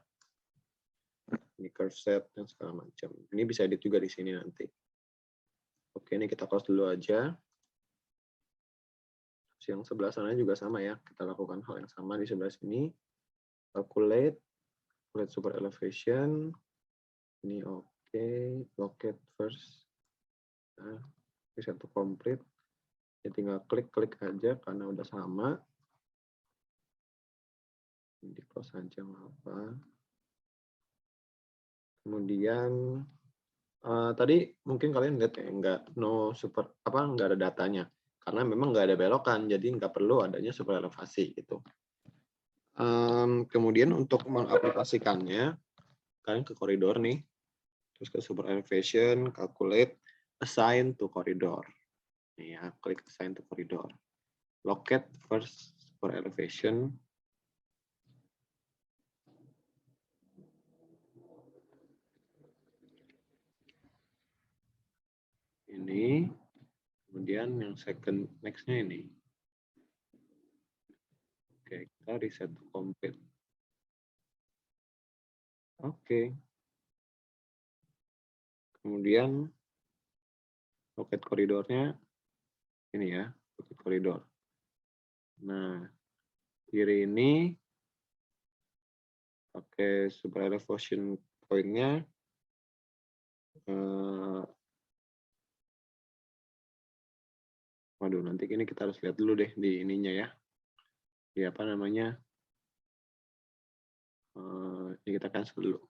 [SPEAKER 1] ini curve set dan segala macam. Ini bisa edit juga di sini nanti. Oke, ini kita close dulu aja. Yang sebelah sana juga sama ya, kita lakukan hal yang sama di sebelah sini. Calculate super elevation. Ini oke, locate first. Nah, bisa to complete. Ya, tinggal klik aja karena udah sama. Di close aja nggak apa. Kemudian tadi mungkin kalian lihat ya nggak ada datanya karena memang nggak ada belokan, jadi nggak perlu adanya super elevasi gitu. Kemudian untuk mengaplikasikannya, kalian ke koridor nih, terus ke super elevation, calculate, assign to corridor. Nih ya, klik assign to corridor. Locate first super elevation. Ini, kemudian yang second next-nya ini. Oke, kita reset to complete. Oke. Kemudian locate koridornya ini ya, locate koridor. Nah, kiri ini pakai super elevation point-nya. Waduh, nanti ini kita harus lihat dulu deh di ininya ya. Di apa namanya? Ini kita cancel dulu.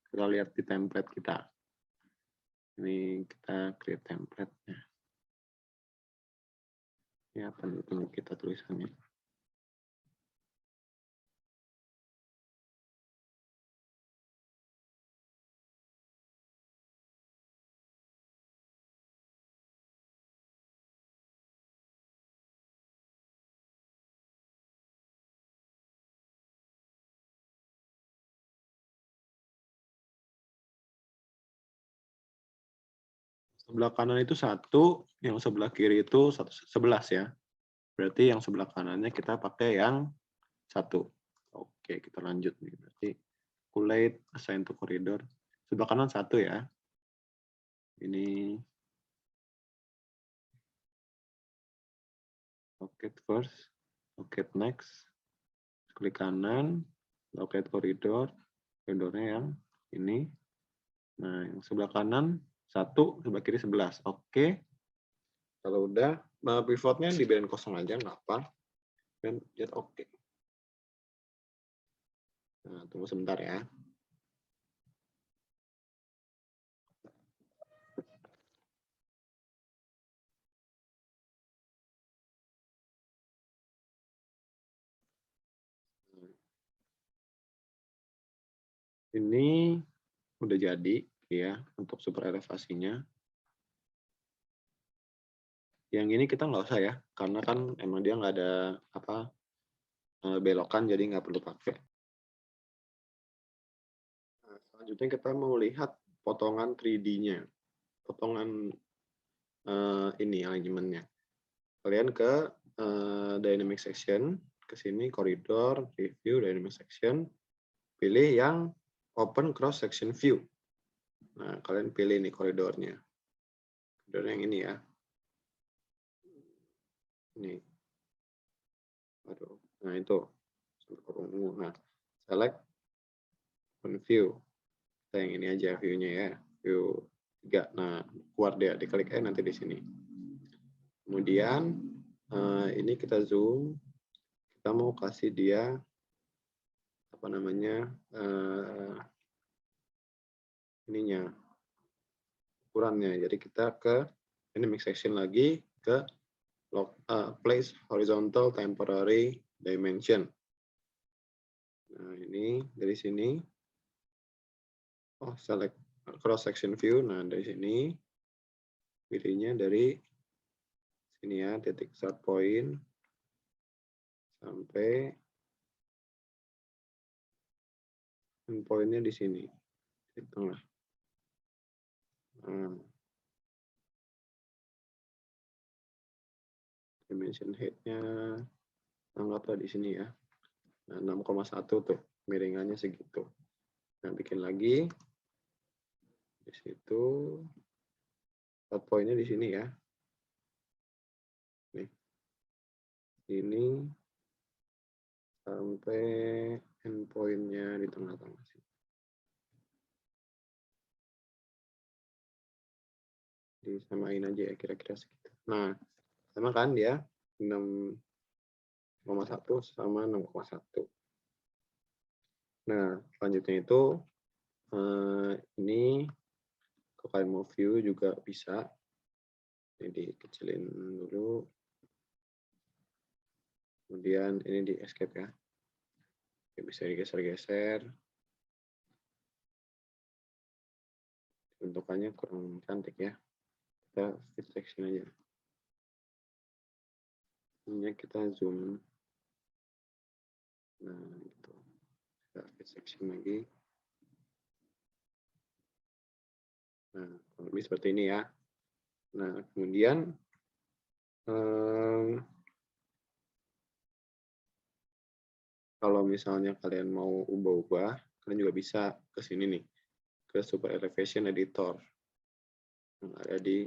[SPEAKER 1] Kita lihat di template kita. Ini kita create template-nya. Ini apa nih kita tulisannya? Sebelah kanan itu 1, yang sebelah kiri itu 11 ya. Berarti yang sebelah kanannya kita pakai yang 1. Oke, kita lanjut nih. Berarti calculate assign to corridor. Sebelah kanan 1 ya. Ini locate first, locate next, klik kanan, locate koridor, koridornya yang ini. Nah, yang sebelah kanan 1, sebelah kiri 11. Oke. Kalau udah, pivotnya dibiarin kosong aja, nggak apa. Dan lihat oke. Nah, tunggu sebentar ya. Ini udah jadi ya untuk super elevasinya. Yang ini kita nggak usah ya, karena kan emang dia nggak ada apa belokan, jadi nggak perlu pakai. Nah, selanjutnya kita mau lihat potongan 3D-nya, potongan ini alignment-nya. Kalian ke dynamic section, ke sini koridor, review, dynamic section, pilih yang open cross section view. Nah, kalian pilih nih koridornya. Koridor yang ini ya. Ini. Aduh. Nah, itu. Nah, select open view. Kita yang ini aja view-nya ya. View 3. Nah, keluar dia. Diklik aja nanti di sini. Kemudian, ini kita zoom. Kita mau kasih dia apa namanya ininya ukurannya. Jadi kita ke ini mix section lagi ke place horizontal temporary dimension. Nah, ini dari sini. Oh, select cross section view. Nah, dari sini pilihnya dari sini ya, titik start point sampai endpoint-nya di sini, di tengah. Nah, dimension height-nya anggaplah di sini ya. Nah, 6,1 tuh, miringannya segitu. Nah, bikin lagi. Di situ, start point-nya di sini ya. Nih. Ini sampai endpoint-nya di tengah-tengah sini. Disamain aja ya, kira-kira segitu. Nah, sama kan dia 6,1 sama 6,1. Nah, selanjutnya itu ini kalau kalian mau view juga bisa. Ini dikecilin dulu. Kemudian ini di escape ya. Oke, bisa digeser-geser. Bentukannya kurang cantik ya. Kita fit section aja. Ini kita zoom. Nah, gitu. Kita fit section lagi. Nah, lebih seperti ini ya. Nah, kemudian kalau misalnya kalian mau ubah-ubah, kalian juga bisa ke sini nih, ke Super Elevation Editor. Yang ada di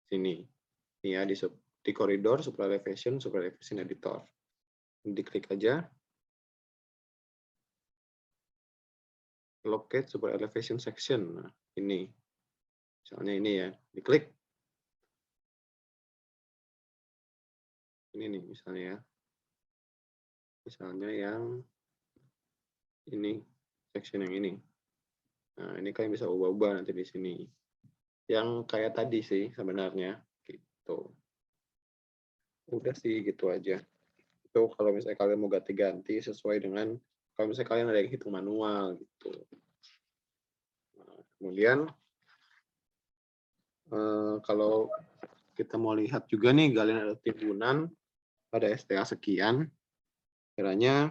[SPEAKER 1] sini. Ini ya, di koridor Super Elevation Editor. Diklik aja. Locate Super Elevation Section. Nah, ini. Misalnya ini ya, diklik. Ini nih misalnya ya. Misalnya yang ini, section yang ini. Nah, ini kalian bisa ubah-ubah nanti di sini. Yang kayak tadi sih sebenarnya. Gitu. Udah sih gitu aja. Itu kalau misalnya kalian mau ganti-ganti sesuai dengan kalau misalnya kalian ada yang hitung manual gitu. Nah, kemudian kalau kita mau lihat juga nih kalian ada timbunan pada STA sekian, kiranya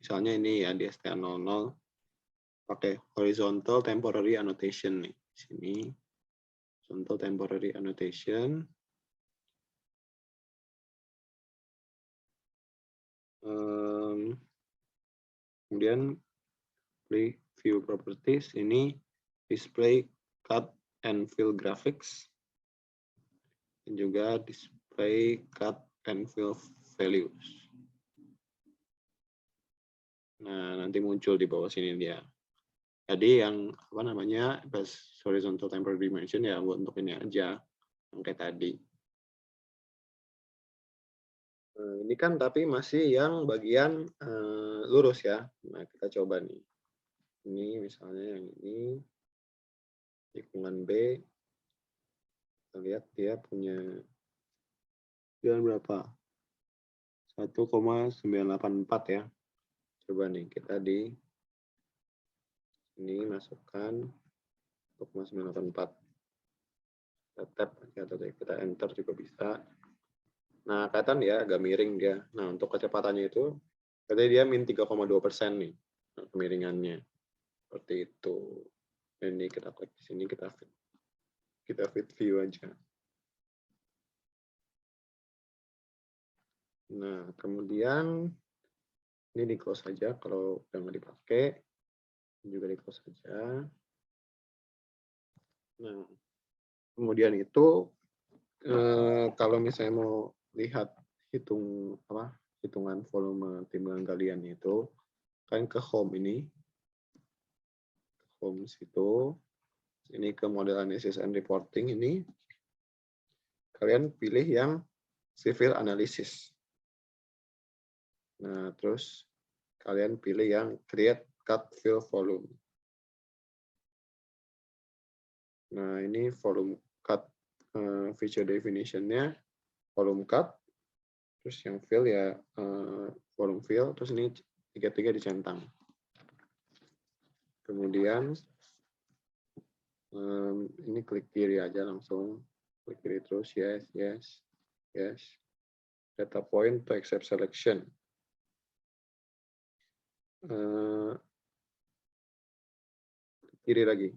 [SPEAKER 1] misalnya ini ya di STA 00 pakai horizontal temporary annotation nih di sini. Horizontal temporary annotation. Kemudian view properties ini display cut and fill graphics dan juga display cut and fill values. Nah, nanti muncul di bawah sini dia. Jadi yang apa namanya horizontal temporary dimension ya buat untuk ini aja yang kayak tadi. Ini kan tapi masih yang bagian lurus ya. Nah, kita coba nih. Ini misalnya yang ini tikungan B. Kita lihat dia punya jalan berapa? 1,984 ya. Coba nih kita di ini masukkan 1,984. Kita tap atau kita enter juga bisa. Nah, kelihatan ya agak miring dia. Nah, untuk kecepatannya itu berarti dia min 3,2% nih kemiringannya. Seperti itu. Ini kita klik di sini kita fit view aja. Nah, kemudian ini di close saja kalau udah nggak dipakai. Juga di close saja. Nah, kemudian itu kalau misalnya mau lihat hitungan volume timbangan kalian itu, kalian ke home ini, home situ, ini ke model analysis and reporting ini, kalian pilih yang civil analysis. Nah, terus kalian pilih yang create cut fill volume. Nah, ini volume cut feature definition-nya volume cut, terus yang fill ya volume fill, terus ini tiga-tiga dicentang. Kemudian ini klik kiri aja langsung, klik kiri terus, yes, yes, yes. Data point to accept selection. Kiri lagi.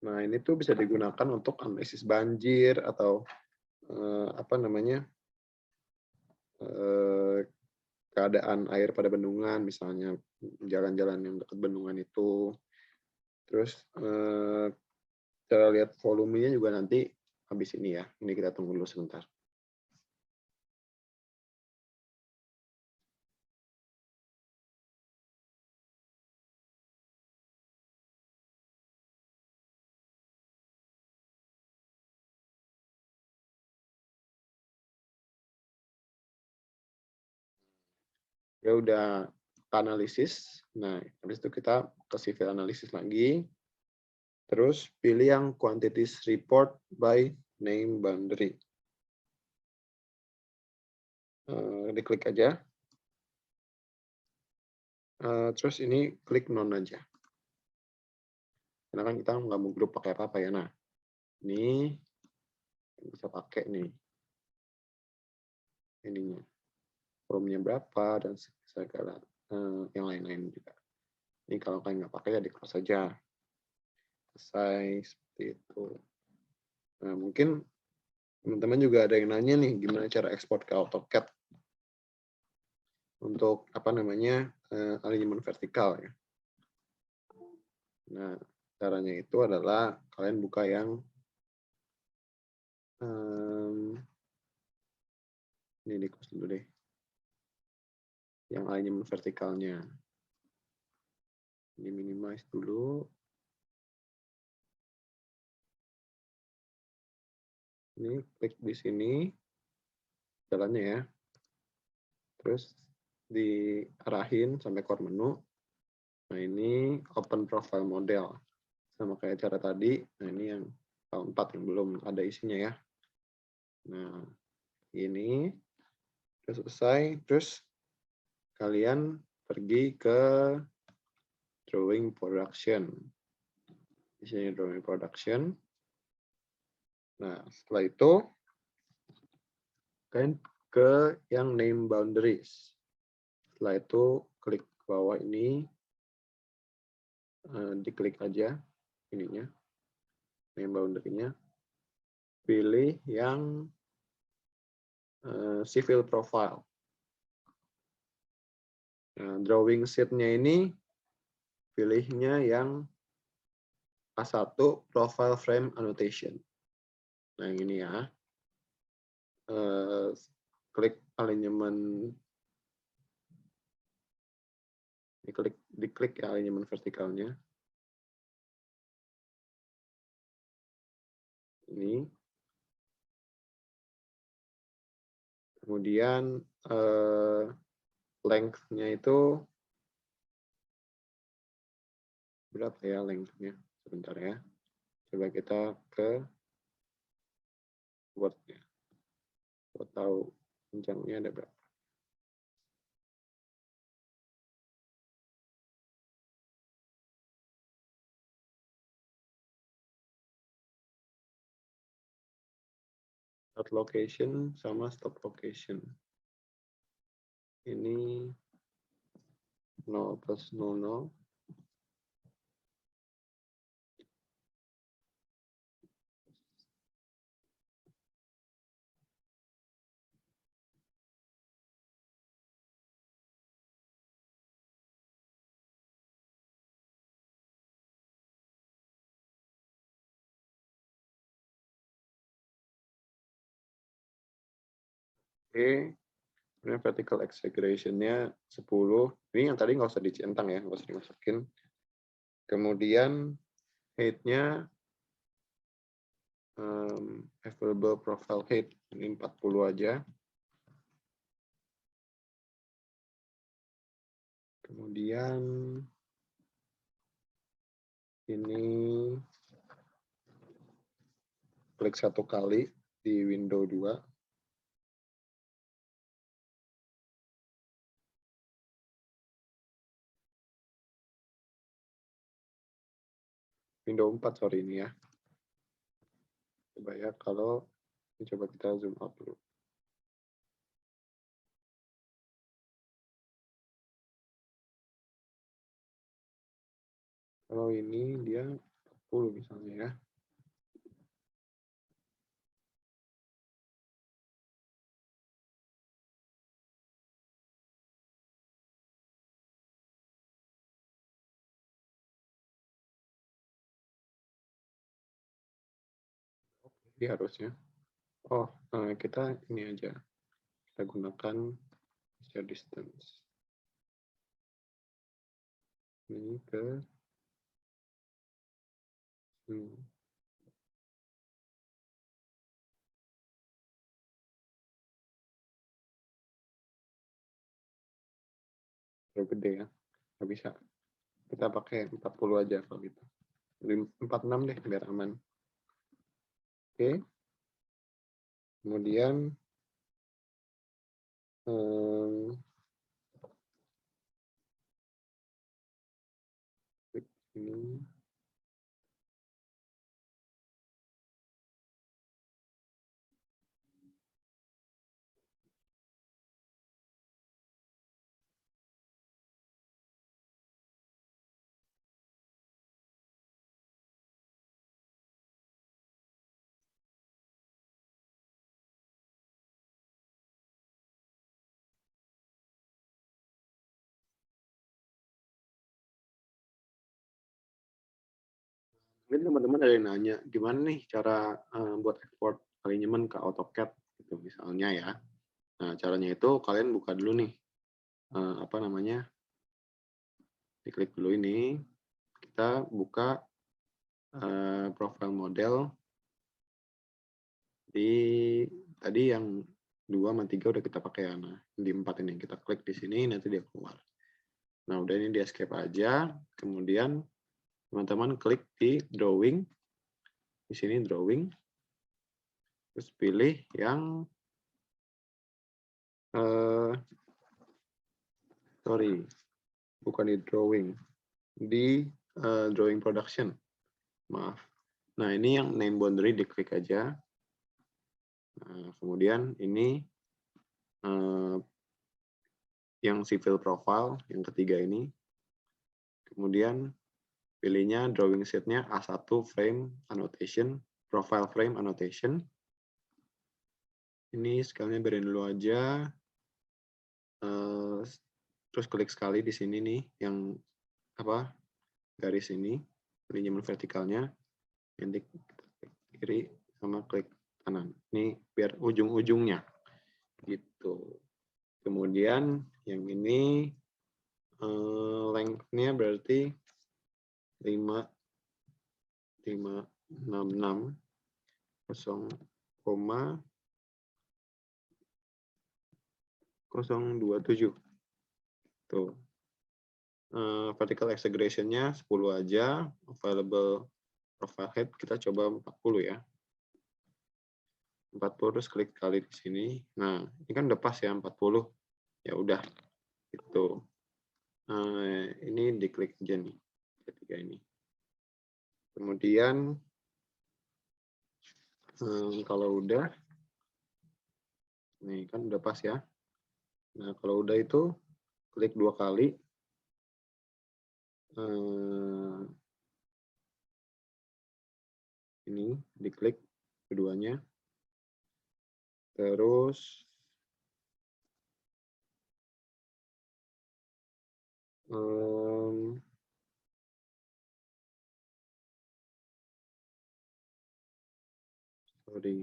[SPEAKER 1] Nah, ini tuh bisa digunakan untuk analisis banjir atau keadaan air pada bendungan, misalnya jalan-jalan yang dekat bendungan itu. Terus cara lihat volumenya juga nanti habis ini ya. Ini kita tunggu dulu sebentar. Ya udah analisis. Nah, habis itu kita ke civil analysis lagi. Terus pilih yang quantities report by name boundary. Diklik aja. Terus ini klik none aja. Karena kan kita nggak mau grup pakai apa-apa ya. Nah, ini bisa pakai nih. Ininya. Volumenya berapa dan segala yang lain-lain juga. Ini kalau kalian nggak pakai ya di close saja. Selesai seperti itu. Nah, mungkin teman-teman juga ada yang nanya nih gimana cara ekspor ke AutoCAD untuk alignment vertikal ya. Nah, caranya itu adalah kalian buka yang ini di close dulu deh. Yang alignment vertikalnya. Ini minimize dulu. Ini klik di sini jalannya ya. Terus diarahin sampai core menu. Nah, ini open profile model. Sama kayak cara tadi. Nah, ini yang tahun 4 yang belum ada isinya ya. Nah, ini sudah selesai. Terus kalian pergi ke drawing production. Di sini drawing production. Nah, setelah itu kalian ke yang name boundaries. Setelah itu klik bawah ini, diklik aja ininya, name boundary-nya. Pilih yang civil profile. Nah, drawing sheet-nya ini pilihnya yang A1 profile frame annotation. Nah, yang ini ya. Klik alignment, diklik ya alignment vertikalnya. Ini. Kemudian length-nya itu berapa ya length-nya? Sebentar ya. Coba kita ke Word-nya. Buat tahu panjangnya ada berapa. Start location sama stop location. Ini 0 plus 00. Oke. Kemudian vertical exaggeration-nya 10. Ini yang tadi nggak usah dicentang ya, nggak usah dimasukin. Kemudian height-nya available profile height ini 40 aja. Kemudian ini klik 1 kali di window 2. Window 4 sorry ini ya. Coba ya kalau coba kita zoom out dulu. Kalau ini dia 40 misalnya ya. Dia harusnya. Oh, kita ini aja. Kita gunakan share distance. Ini ke terlalu gede ya. Nggak bisa. Kita pakai 40 aja kalau gitu. 46 deh biar aman. Oke. Kemudian klik ini. Mungkin teman-teman ada yang nanya, gimana nih cara buat export alignment ke AutoCAD gitu misalnya ya. Nah, caranya itu kalian buka dulu nih apa namanya? Diklik dulu ini. Kita buka profile model di tadi yang 2 sama 3 udah kita pakai ya. Nah, di 4 ini kita klik di sini nanti dia keluar. Nah, udah ini di escape aja. Kemudian teman-teman klik di drawing. Di sini drawing. Terus pilih yang sorry, bukan di drawing. Di drawing production. Maaf. Nah, ini yang name boundary diklik aja. Nah, kemudian ini yang civil profile, yang ketiga ini. Kemudian pilihnya drawing sheet-nya A1 frame annotation, profile frame annotation. Ini scale-nya biarin dulu aja. Terus klik sekali di sini nih, yang apa garis ini, alignment vertikalnya. Nanti klik kiri sama klik kanan. Ini biar ujung-ujungnya. Gitu. Kemudian yang ini length-nya berarti 566 0,027. Tuh. Vertical exaggeration-nya 10 aja. Available profile height kita coba 40 ya. 40 terus klik kali di sini. Nah, ini kan udah pas ya 40. Ya udah. Gitu. Ini diklik aja nih. Ketiga ini. Kemudian kalau udah nih kan udah pas ya. Nah, kalau udah itu klik 2 kali. Ini diklik keduanya. Terus sorry.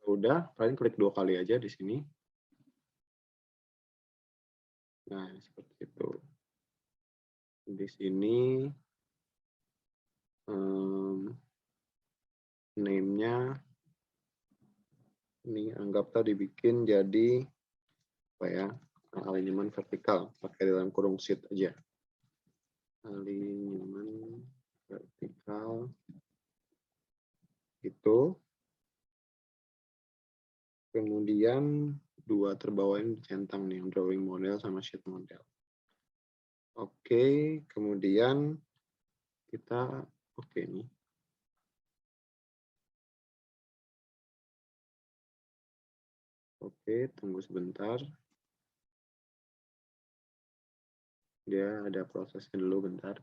[SPEAKER 1] Udah, kalian klik 2 kali aja di sini. Nah, seperti itu. Di sini name-nya ini anggaplah dibikin jadi apa ya? Alignment vertikal, pakai dalam kurung sheet aja. Alignment vertikal itu. Kemudian 2 terbawah ini dicentang nih, drawing model sama sheet model. Oke, kemudian kita oke nih. Oke, tunggu sebentar. Dia ada prosesnya dulu bentar.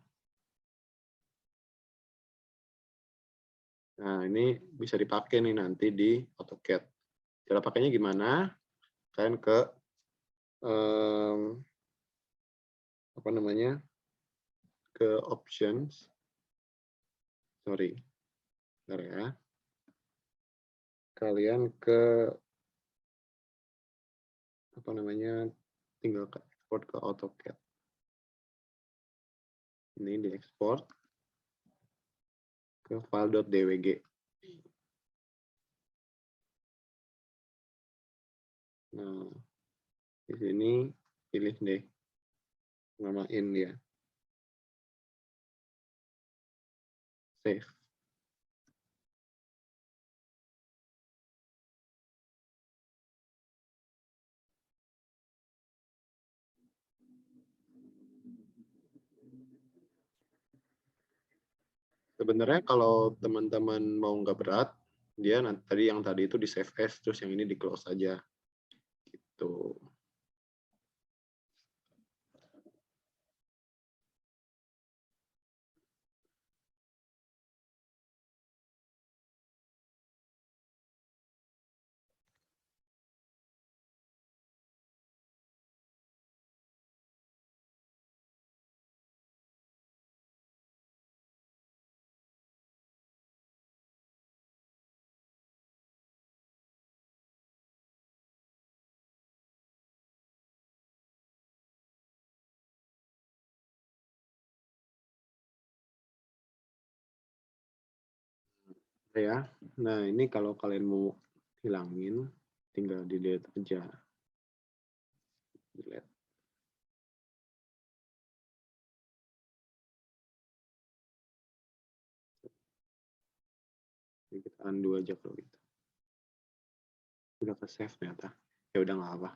[SPEAKER 1] Nah, ini bisa dipakai nih nanti di AutoCAD. Cara pakainya gimana? Kalian ke apa namanya? Ke options. Sorry. Bentar ya. Kalian ke apa namanya? Tinggal ke export ke AutoCAD. Ini diekspor ke file.dwg. Nah, di sini pilih deh, namain dia, save. Sebenarnya kalau teman-teman mau nggak berat, dia nanti yang tadi itu di save as, terus yang ini di close aja. Gitu. Ya, nah ini kalau kalian mau hilangin, tinggal di delete aja. Delete. Jadi kita undo aja kalau gitu. Udah ke save ternyata. Ya udah nggak apa.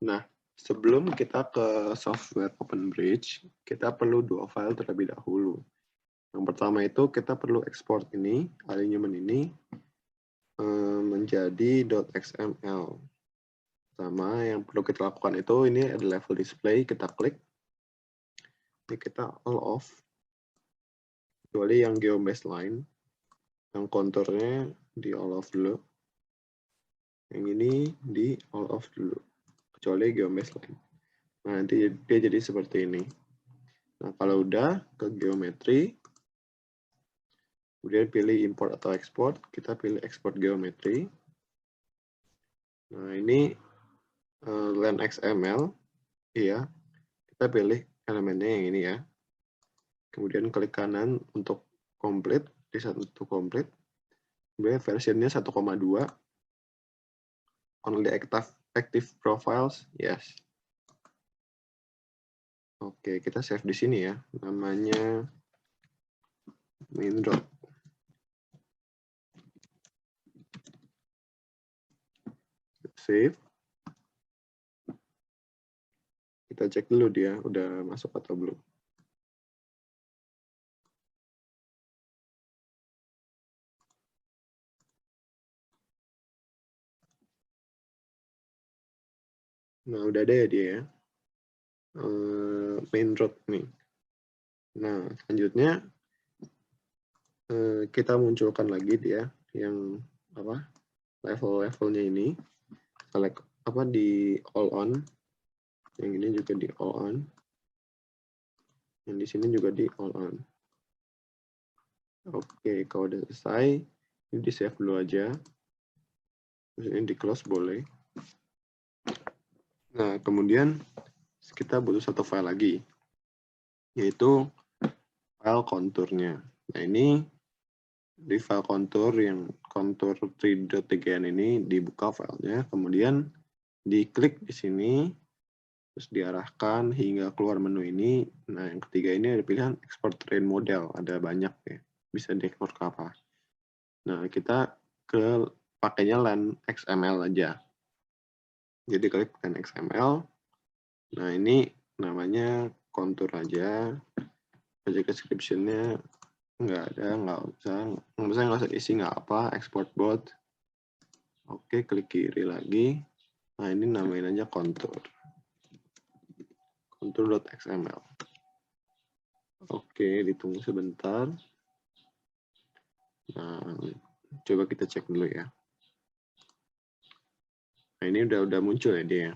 [SPEAKER 1] Nah, sebelum kita ke software OpenBridge, kita perlu 2 file terlebih dahulu. Yang pertama itu kita perlu ekspor ini, alignment ini, menjadi .xml. Sama yang perlu kita lakukan itu, ini ada level display, kita klik. Ini kita all off. Kecuali yang geobaseline, yang konturnya di all off dulu. Yang ini di all off dulu. Kecuali geobaseline. Nah, nanti dia jadi seperti ini. Nah, kalau udah ke geometri, kemudian pilih import atau export, kita pilih export geometri. Nah, ini len XML, iya. Kita pilih elemennya yang ini ya. Kemudian klik kanan untuk complete, di satu complete. Kemudian versionnya 1,2. Only active profiles, yes. Oke, kita save di sini ya. Namanya main drop. Save. Kita cek dulu dia udah masuk atau belum. Nah, udah ada ya dia ya. Main road nih. Nah, selanjutnya kita munculkan lagi dia yang apa level-levelnya ini, select apa di all on, yang ini juga di all on, yang di sini juga di all on. Oke, kalau udah selesai, ini di save dulu aja. Terus ini di close boleh. Nah, kemudian kita butuh satu file lagi, yaitu file konturnya. Nah, ini di file kontur yang kontur 3.tgn ini dibuka filenya, kemudian diklik di sini, terus diarahkan hingga keluar menu ini. Nah, yang ketiga ini ada pilihan export terrain model, ada banyak ya, bisa diekspor ke apa. Nah, kita ke pakainya len XML aja. Jadi klik len XML. Nah, ini namanya kontur aja. Project description-nya nggak ada, nggak usah isi, nggak apa, export both. Oke, klik kiri lagi. Nah, ini namain aja kontur. Kontur.xml. Oke, ditunggu sebentar. Nah, coba kita cek dulu ya. Nah, ini udah muncul ya dia.